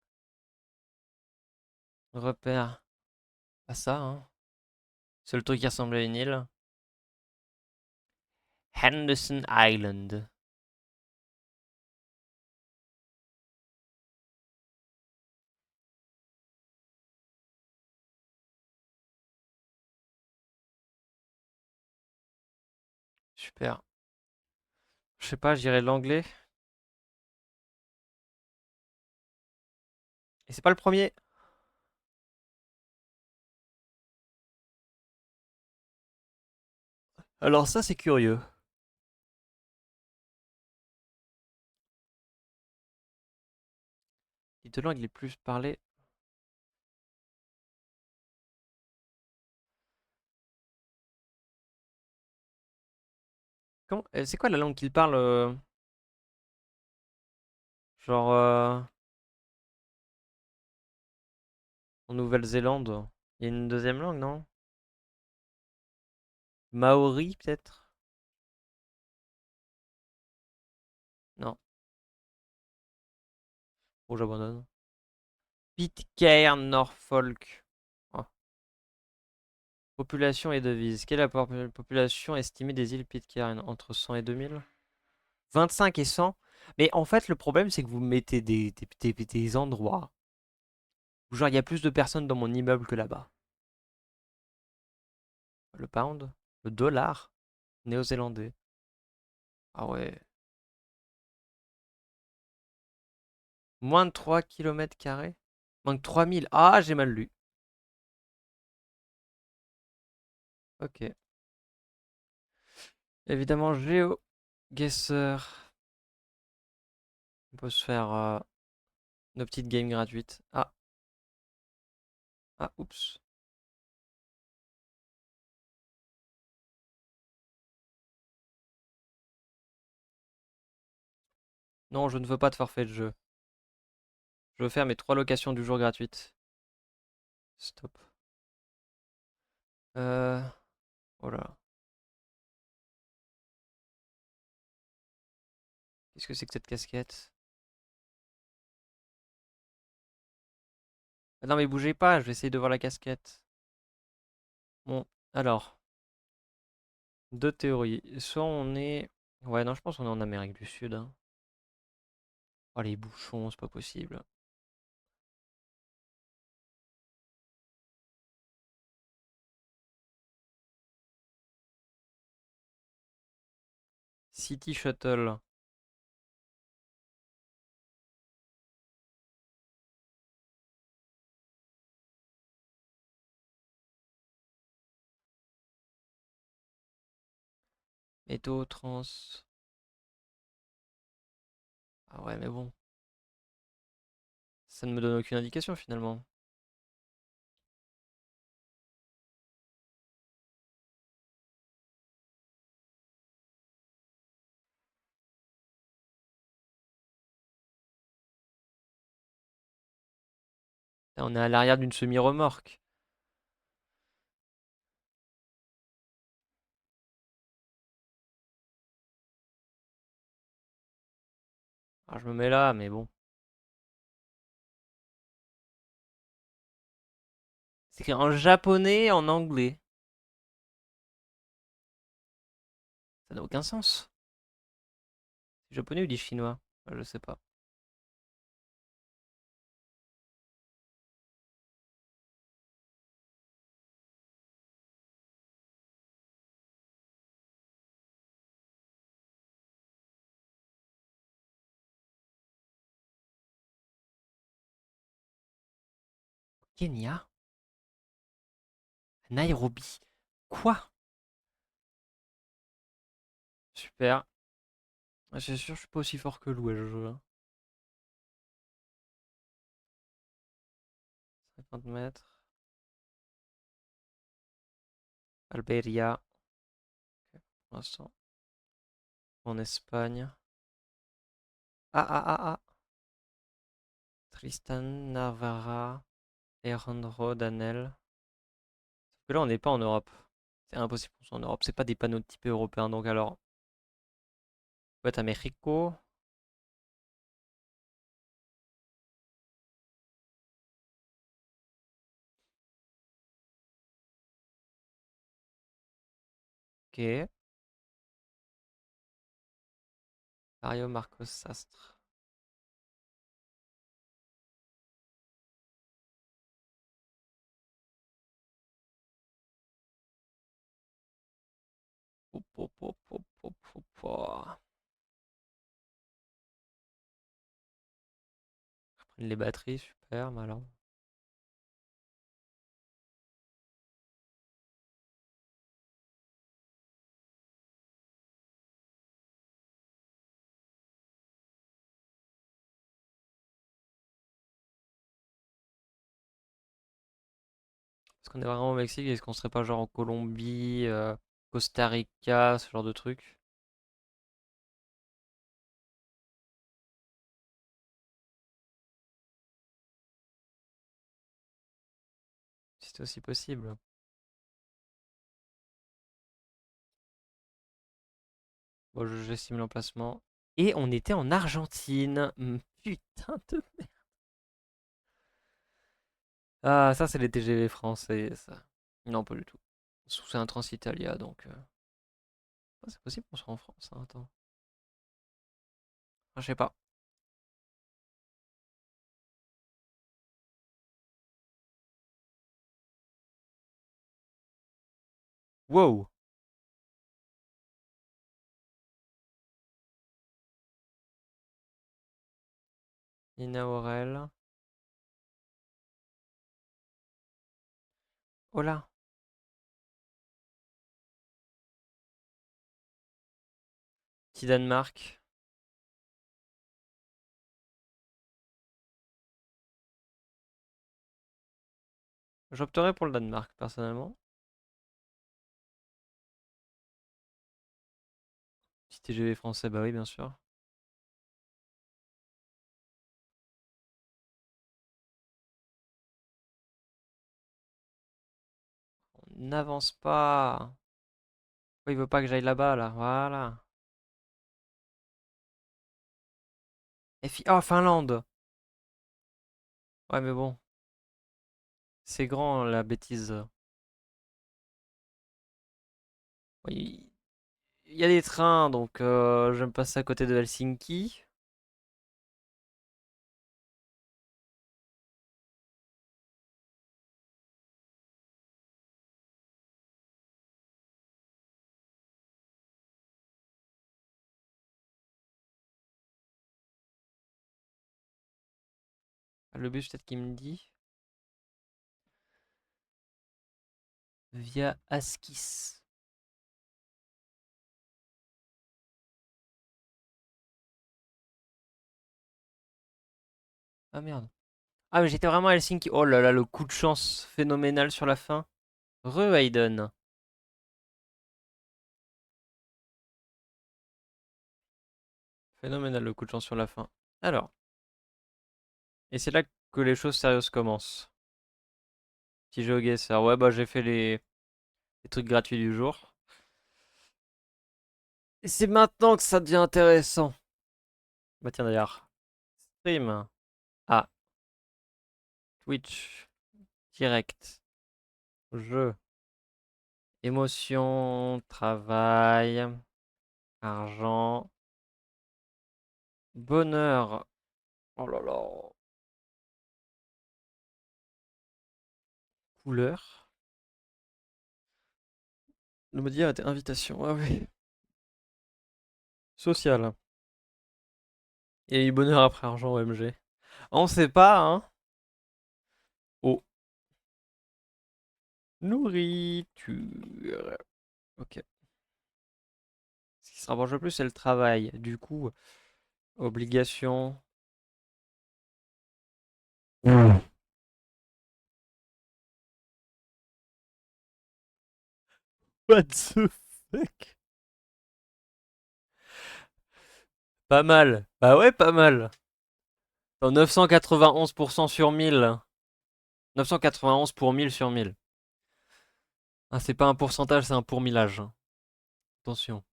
Repère. Pas ça, hein. Seul truc qui ressemble à une île. Henderson Island. Super. Je sais pas, je dirais l'anglais. Et c'est pas le premier. Alors ça, c'est curieux. Les deux langues les plus parlées. C'est quoi la langue qu'ils parlent genre en Nouvelle-Zélande? Il y a une deuxième langue, non? Maori, peut-être? Non. Oh, j'abandonne. Pitcairn, Norfolk. Oh. Population et devise. Quelle est la population estimée des îles Pitcairn? Entre 100 et 2000? 25 et 100? Mais en fait, le problème, c'est que vous mettez des endroits où genre il y a plus de personnes dans mon immeuble que là-bas. Le pound? Le dollar? Néo-zélandais. Ah ouais. Moins de 3 km²? Moins de 3000. Ah, j'ai mal lu. Ok. Évidemment, GeoGuessr. On peut se faire nos petites games gratuites. Ah, ah, oups. Non, je ne veux pas de forfait de jeu. Je veux faire mes 3 locations du jour gratuites. Stop. Oh là. Qu'est-ce que c'est que cette casquette? Ah non mais bougez pas, je vais essayer de voir la casquette. Bon, alors. Deux théories. Soit on est... Ouais, non, je pense qu'on est en Amérique du Sud, hein. Oh les bouchons, c'est pas possible. City Shuttle. Métaux, trans... Ah ouais, mais bon. Ça ne me donne aucune indication finalement. Là, on est à l'arrière d'une semi-remorque. Alors je me mets là, mais bon. C'est écrit en japonais et en anglais. Ça n'a aucun sens. C'est japonais ou dit chinois? Je sais pas. Kenya? Nairobi. Quoi? Super. Ah, c'est sûr, je suis pas aussi fort que Lou à ce jeu, hein. 50 mètres. Alberia. Ok, pour l'instant. En Espagne. Ah ah ah ah. Tristan Navarra. Alejandro Danel. Sauf que là, on n'est pas en Europe. C'est impossible qu'on soit en Europe. C'est pas des panneaux de type européen. Donc alors. On peut être à Mexico. Ok. Mario Marcos Sastre. Hop, hop, hop, hop, hop, hop, hop. Prendre les batteries, super, malin. Est-ce qu'on est vraiment au Mexique? Est-ce qu'on serait pas genre en Colombie, Costa Rica, ce genre de truc? Si c'est aussi possible. Bon, j'estime l'emplacement. Et on était en Argentine. Putain de merde. Ah, ça, c'est les TGV français, ça. Non, pas du tout. C'est un Transitalia, donc... ah, c'est possible qu'on soit en France, hein, attends. Ah, je sais pas. Wow! Nina Aurel. Oh là! Petit Danemark. J'opterais pour le Danemark, personnellement. Petit TGV français, bah oui, bien sûr. On n'avance pas. Pourquoi il veut pas que j'aille là-bas, là? Voilà. Oh, Finlande! Ouais, mais bon. C'est grand, la bêtise. Oui, il y a des trains, donc je vais me passer à côté de Helsinki. Le bus, peut-être qu'il me dit. Via Askis. Ah merde. Ah, mais j'étais vraiment à Helsinki. Oh là là, le coup de chance phénoménal sur la fin. Hayden. Phénoménal le coup de chance sur la fin. Alors. Et c'est là que les choses sérieuses commencent. Petit GeoGuessr. Ouais, bah j'ai fait les trucs gratuits du jour. Et c'est maintenant que ça devient intéressant. Bah tiens d'ailleurs. Stream. Ah. Twitch. Direct. Jeu. Émotion. Travail. Argent. Bonheur. Oh là là. Couleur. Le mot d'hier était invitation. Ah oui. Social. Et bonheur après argent OMG. On sait pas, hein. Oh. Nourriture. Ok. Ce qui se rapproche le plus, c'est le travail. Du coup, obligation. What the fuck? Pas mal. Bah ouais, pas mal. Attends, 991% sur 1000. 991 pour 1000 sur 1000. Ah, c'est pas un pourcentage, c'est un pourmillage. Attention.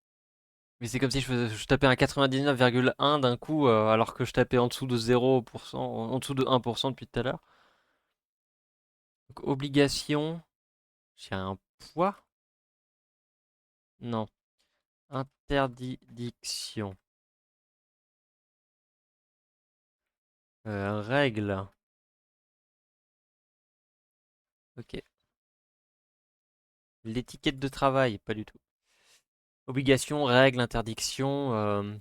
Mais c'est comme si je tapais un 99,1 d'un coup, alors que je tapais en dessous de 0%, en dessous de 1% depuis tout à l'heure. Donc, obligation. J'ai un poids? Non. Interdiction. Règle. Ok. L'étiquette de travail, pas du tout. Obligation, règle, interdiction.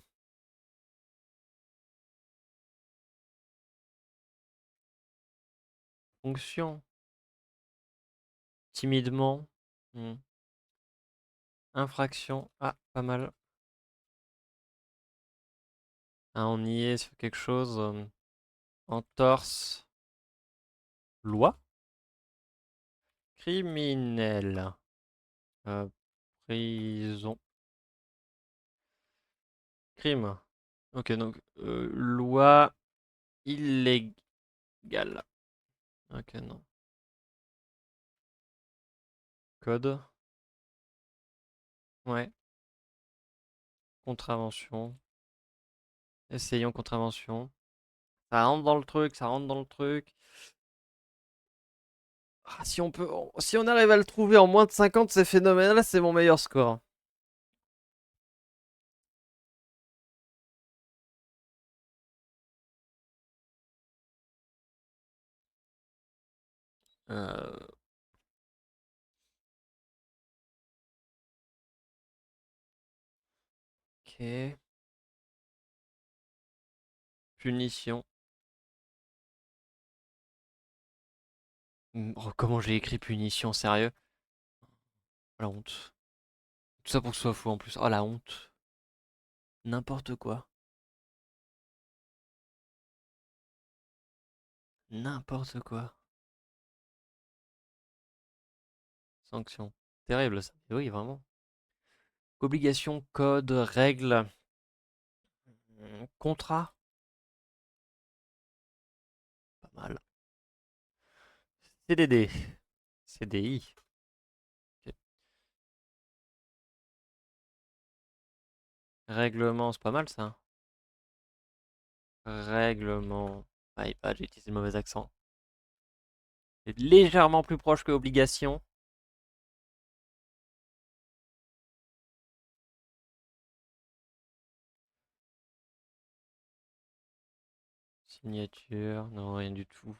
Fonction. Timidement. Hmm. Infraction. Ah, pas mal. Ah, on y est sur quelque chose. Entorse. Loi. Criminel. Euh, prison. Crime. Ok, donc loi illégale. Ok, non. Code. Ouais. Contravention. Essayons contravention. Ça rentre dans le truc, ça rentre dans le truc. Ah, si on arrive à le trouver en moins de 50, c'est phénoménal, c'est mon meilleur score. Euh, ok. Punition. Oh, comment j'ai écrit punition, sérieux? Oh, la honte. Tout ça pour que ce soit fou en plus. Oh la honte. N'importe quoi. N'importe quoi. Sanction. Terrible ça. Oui, vraiment. Obligation, code, règles. Contrat. Pas mal. CDD. CDI. Ok. Règlement, c'est pas mal ça. Règlement. iPad, j'ai utilisé le mauvais accent. C'est légèrement plus proche que obligation. Signature, non, rien du tout.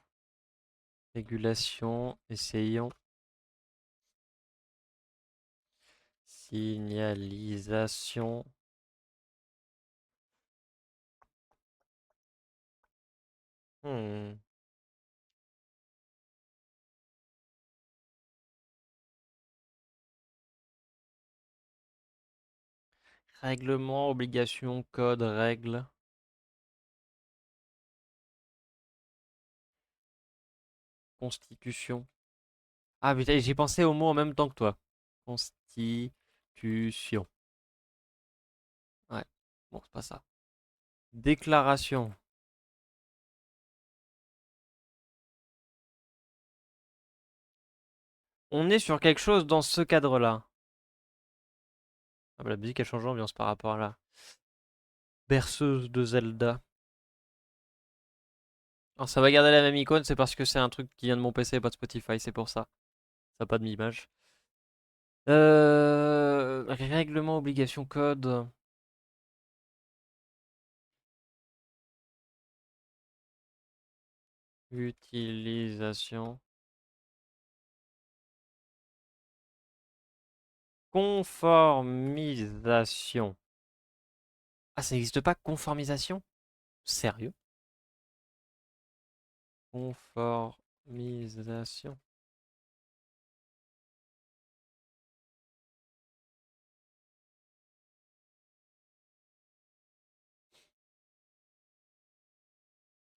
Régulation, essayons. Signalisation. Hmm. Règlement, obligation, code, règle. Constitution. Ah putain, j'ai pensé au mot en même temps que toi. Constitution. Ouais. Bon, c'est pas ça. Déclaration. On est sur quelque chose dans ce cadre-là. Ah bah, la musique a changé d'ambiance par rapport à la berceuse de Zelda. Alors ça va garder la même icône, c'est parce que c'est un truc qui vient de mon PC et pas de Spotify, c'est pour ça. Ça n'a pas de image. Règlement, obligation, code. Utilisation. Conformisation. Ah, ça n'existe pas, conformisation? Sérieux? Conformisation.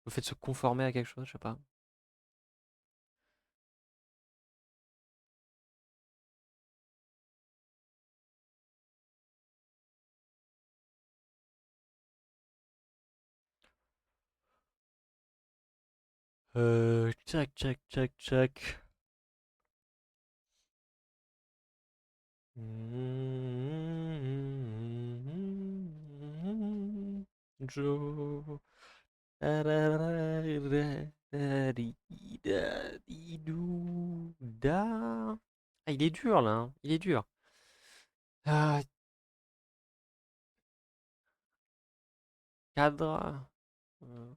Le fait de se conformer à quelque chose, je sais pas. Tchac, tchac, tchac, tchac. Joe. Ah, il est dur là, hein. Il est dur. Ah, cadre. euh,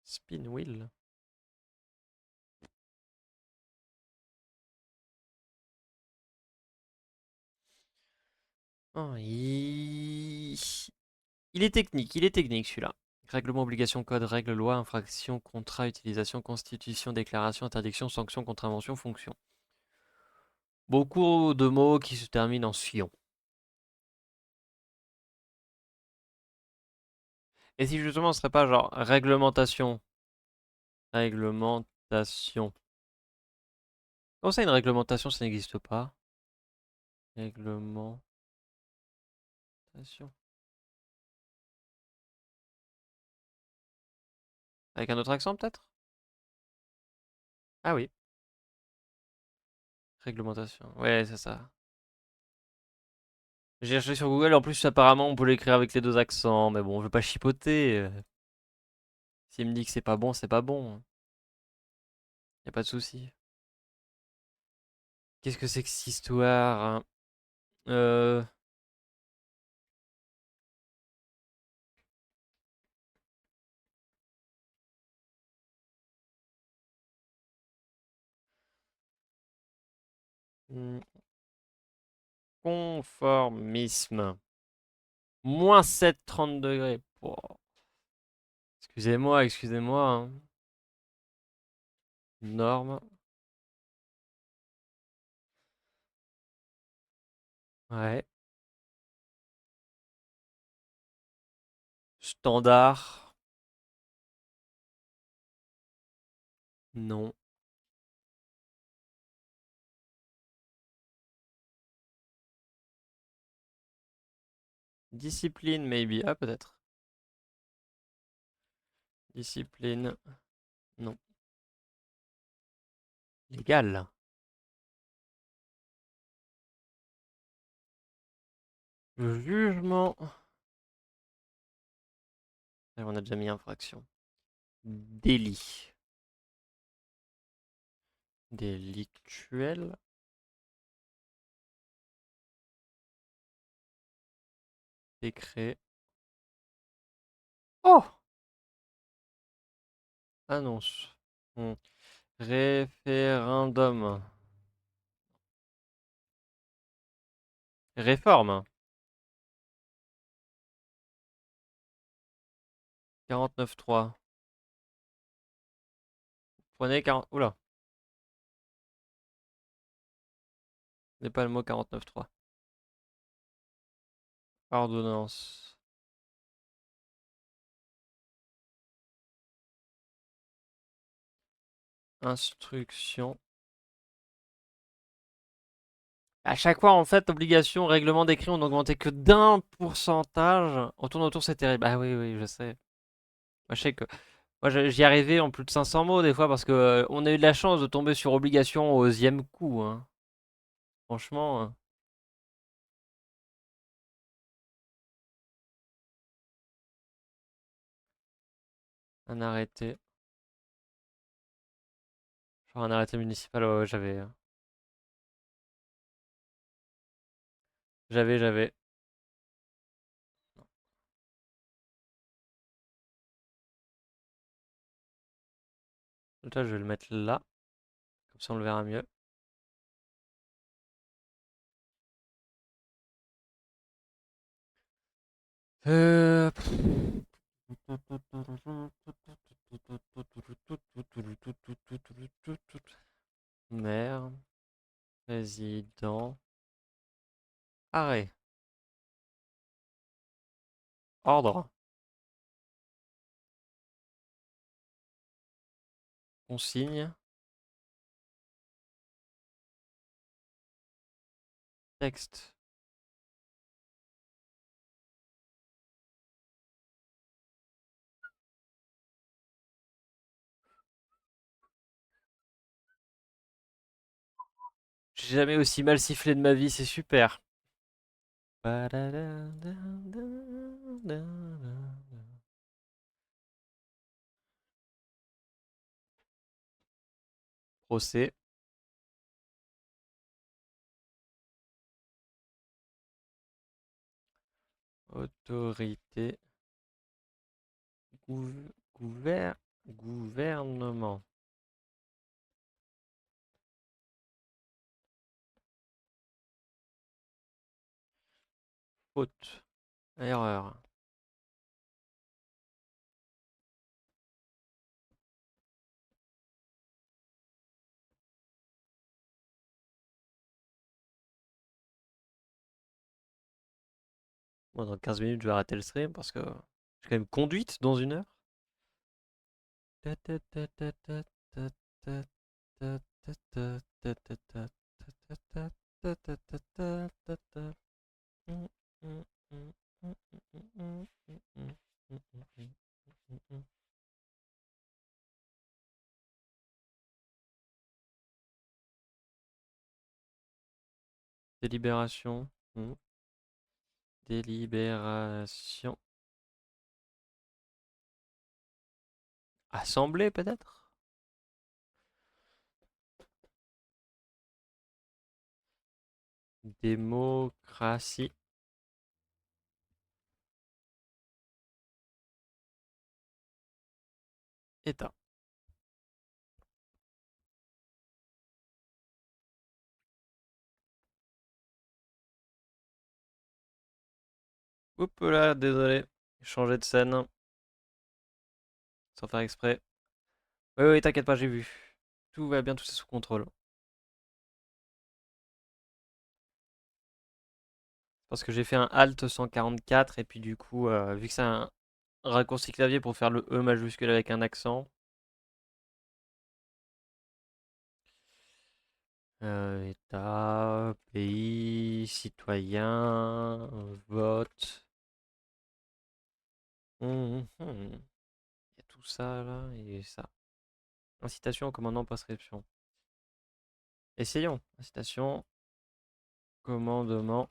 Spin wheel. Oh, il est technique celui-là. Règlement, obligation, code, règle, loi, infraction, contrat, utilisation, constitution, déclaration, interdiction, sanction, contravention, fonction. Beaucoup de mots qui se terminent en sion. Et si justement ce serait pas genre réglementation? Réglementation. Comment ça une réglementation ça n'existe pas? Réglementation. Avec un autre accent peut-être? Ah oui, réglementation. Ouais, c'est ça. J'ai cherché sur Google, en plus apparemment on peut l'écrire avec les deux accents, mais bon, je veux pas chipoter. S'il me dit que c'est pas bon, c'est pas bon. Y a pas de souci. Qu'est-ce que c'est que cette histoire, hein? Euh... hmm, Conformisme. Moins 7, 30 degrés. Pouah. Excusez-moi, excusez-moi, hein. Norme. Ouais. Standard. Non. Discipline, maybe. Ah, peut-être. Discipline. Non. Légal. Jugement. Ah, on a déjà mis infraction. Délit. Délictuel. Décret. Oh! Annonce. Hmm. Référendum. Réforme. 49.3. Prenez 40. Oula. N'est pas le mot 49.3. Ordonnance. Instruction. À chaque fois, en fait, obligation, règlement d'écrit, on n'augmentait que d'un pourcentage. On tourne autour, c'est terrible. Ah oui, oui, je sais. Moi, je sais que moi, j'y arrivais en plus de 500 mots des fois parce que on a eu de la chance de tomber sur obligation au 10e coup, hein. Franchement, un arrêté. Genre un arrêté municipal, ouais, ouais, j'avais. J'avais. Là, je vais le mettre là. Comme ça, on le verra mieux. Euh... Maire, président, arrêt, ordre, consigne, texte. J'ai jamais aussi mal sifflé de ma vie, c'est super. Procès, autorité, gouvernement, faute, erreur. Moi, dans 15 minutes, je vais arrêter le stream parce que j'ai quand même conduite dans 1 heure. Délibération. Délibération. Assemblée peut-être? Démocratie. État. Hop là, désolé. Changer de scène. Sans faire exprès. Oui, oui, t'inquiète pas, j'ai vu. Tout va bien, tout est sous contrôle. Parce que j'ai fait un Alt 144 et puis du coup, vu que c'est un raccourci clavier pour faire le E majuscule avec un accent. État, pays, citoyen, vote. Il y a tout ça là et ça. Incitation au commandement prescription. Essayons. Incitation, commandement,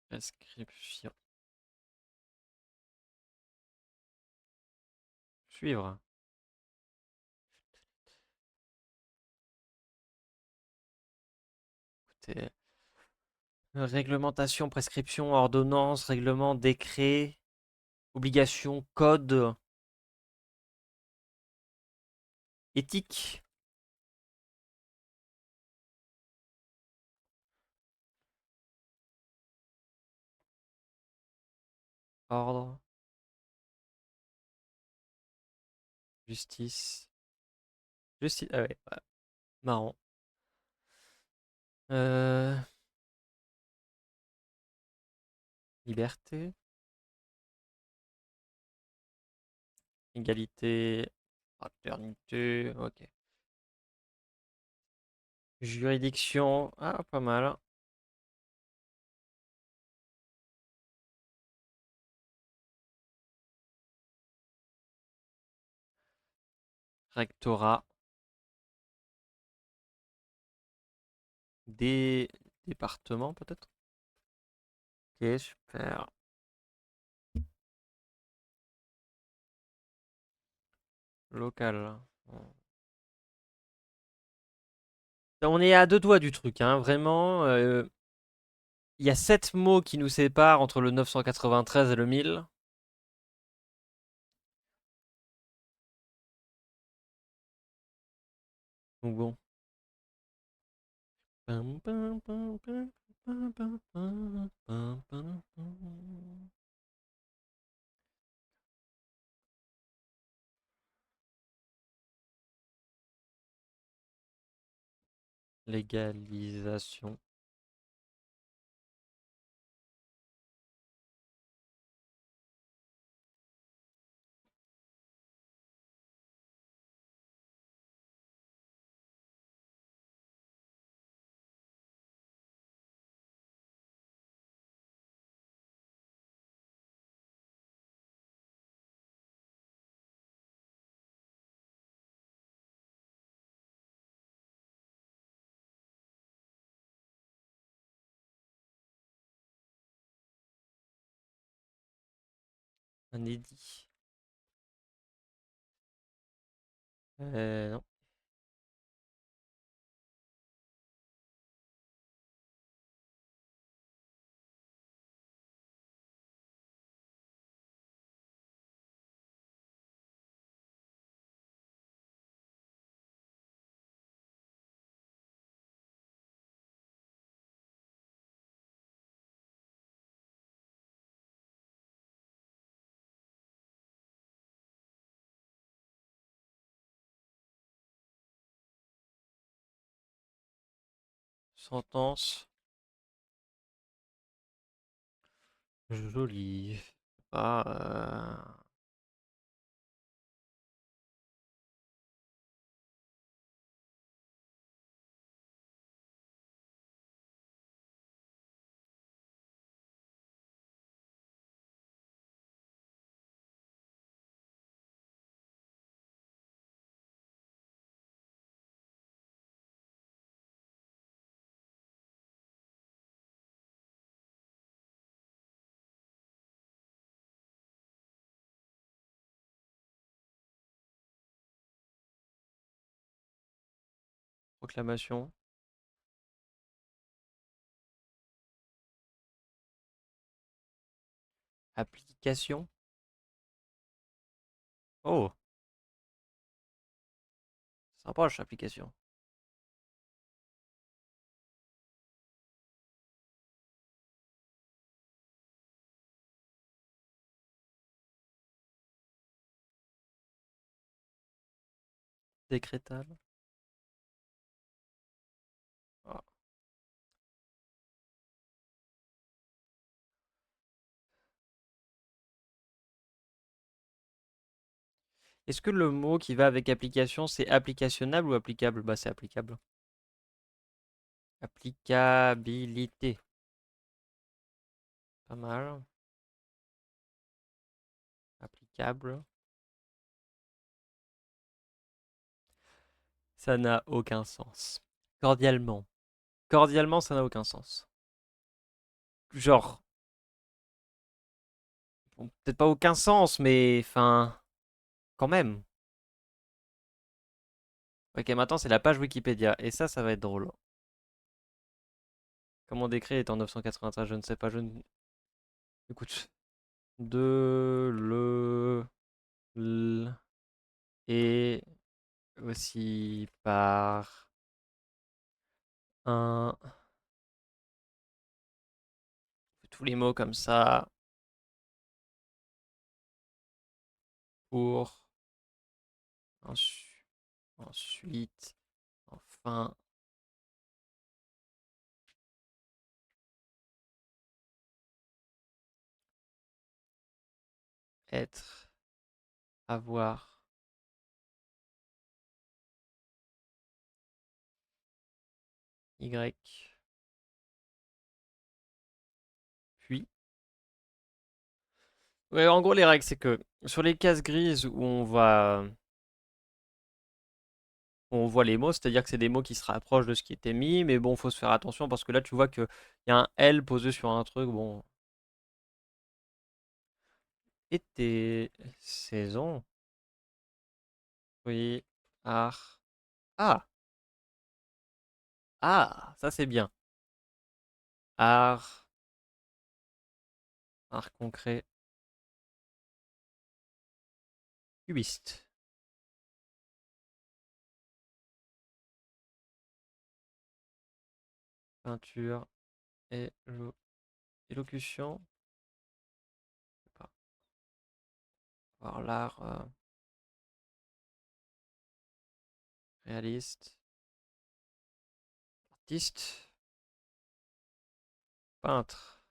prescription. Suivre. Écoutez, réglementation, prescription, ordonnance, règlement, décret, obligation, code, éthique. Ordre, justice. Justice. Ah ouais, ouais, marrant. Euh, liberté, égalité, fraternité. Ok. Juridiction. Ah, pas mal. Rectorat. Des départements peut-être. Ok, super. Local. On est à deux doigts du truc, hein, vraiment. Il y a 7 mots qui nous séparent entre le 993 et le 1000. Donc bon. Légalisation. Un édit. Non. Sentence. Joli. Ah, proclamation. Application. Oh, sympa, application. Décrétal. Ah. Est-ce que le mot qui va avec application, c'est applicationnable ou applicable? Bah, c'est applicable. Applicabilité. Pas mal. Applicable. Ça n'a aucun sens. Cordialement. Cordialement, ça n'a aucun sens. Genre, bon, peut-être pas aucun sens, mais enfin, quand même. Ok, maintenant c'est la page Wikipédia. Et ça va être drôle. Comment décret est en 993, je ne sais pas. Écoute. De le l et aussi par un tous les mots comme ça pour ensuite enfin être avoir y puis ouais, en gros les règles c'est que sur les cases grises où on voit les mots, c'est-à-dire que c'est des mots qui se rapprochent de ce qui était mis, mais bon, faut se faire attention parce que là tu vois que il y a un L posé sur un truc, bon. Été, saison, oui, art. Ah, ah, ça c'est bien. Art, art concret, cubiste, peinture, élocution, je sais pas, voir l'art réaliste, artiste, peintre,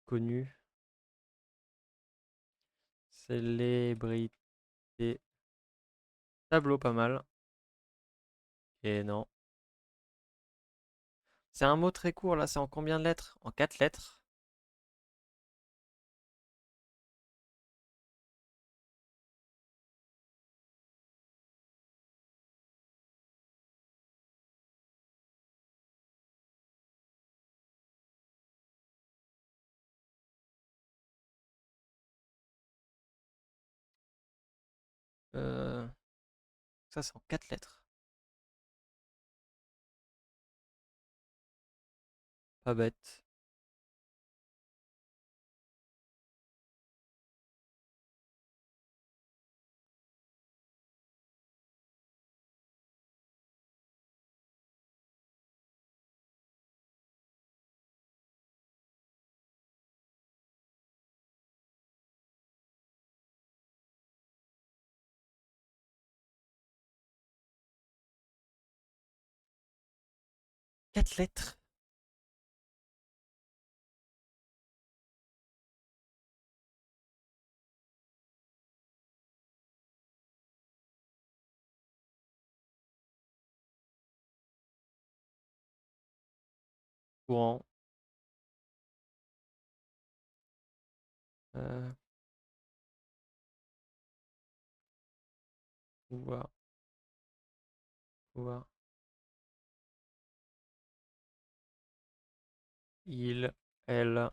connu, célébrité, tableau pas mal. Et non. C'est un mot très court là, c'est en combien de lettres? En 4 lettres. Euh, ça c'est en 4 lettres. Pas bête. Quatre lettres. Courant. Euh, pouvoir, pouvoir. Il, elle.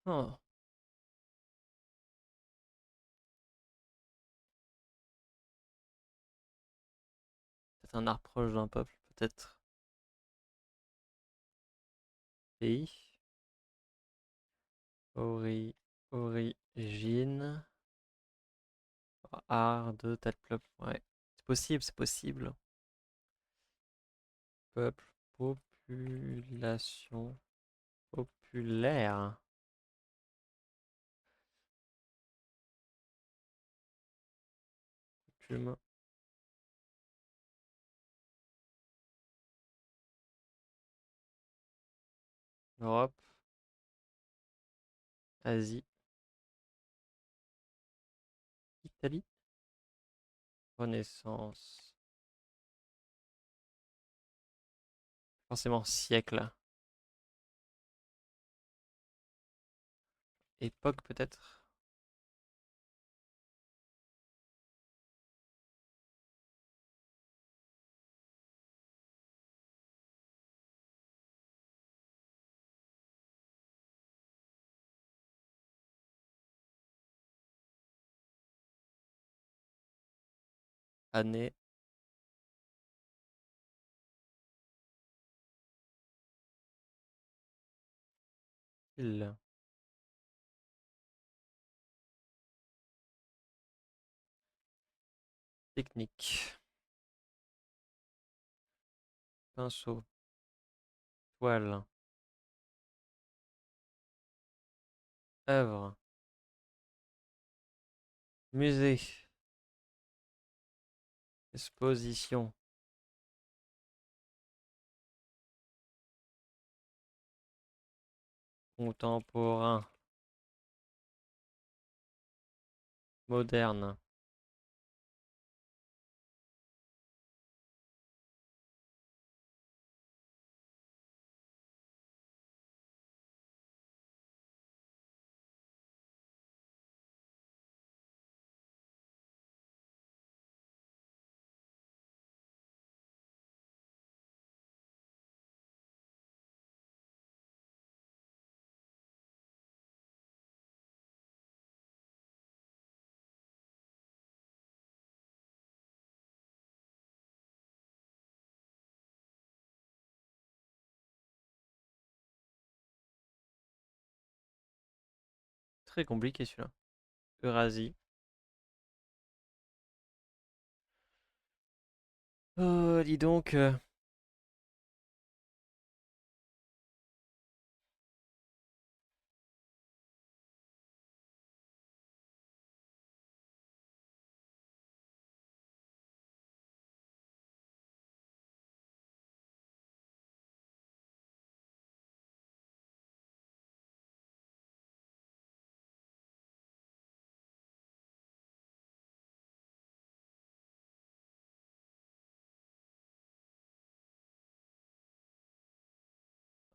Oh, peut-être un art proche d'un peuple, peut-être. Pays. Origine. Art de tel peuple. Ouais. C'est possible, c'est possible. Peuple, population, populaire. Coutume. Europe. Asie. Italie. Renaissance. Forcément siècle. Époque peut-être. Année. Île. Technique. Pinceau. Toile. Œuvre. Musée. Exposition. Contemporain. Moderne. Très compliqué celui-là. Eurasie. Oh, dis donc.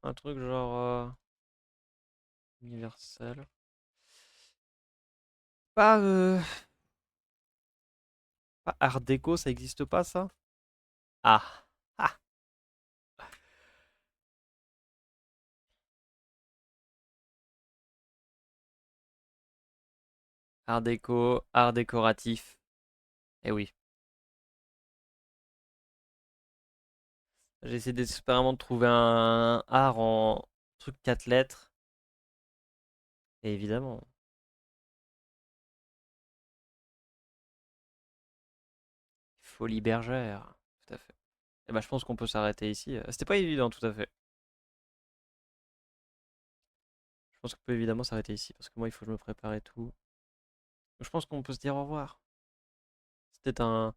Un truc genre universel. Pas, pas Art déco, ça existe pas ça? Ah. Ah. Art déco, art décoratif. Eh oui. J'ai essayé désespérément de trouver un art en truc 4 lettres. Et évidemment. Folie bergère. Tout à fait. Et bah je pense qu'on peut s'arrêter ici. C'était pas évident tout à fait. Je pense qu'on peut évidemment s'arrêter ici. Parce que moi il faut que je me prépare et tout. Je pense qu'on peut se dire au revoir. C'était un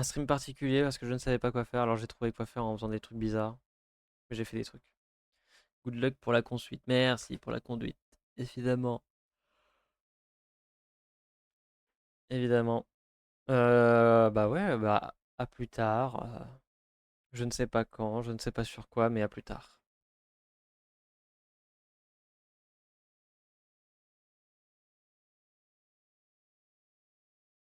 stream particulier parce que je ne savais pas quoi faire. Alors j'ai trouvé quoi faire en faisant des trucs bizarres. Mais j'ai fait des trucs. Good luck pour la conduite. Merci pour la conduite. Évidemment. Évidemment. Bah ouais, bah à plus tard. Je ne sais pas quand, je ne sais pas sur quoi, mais à plus tard.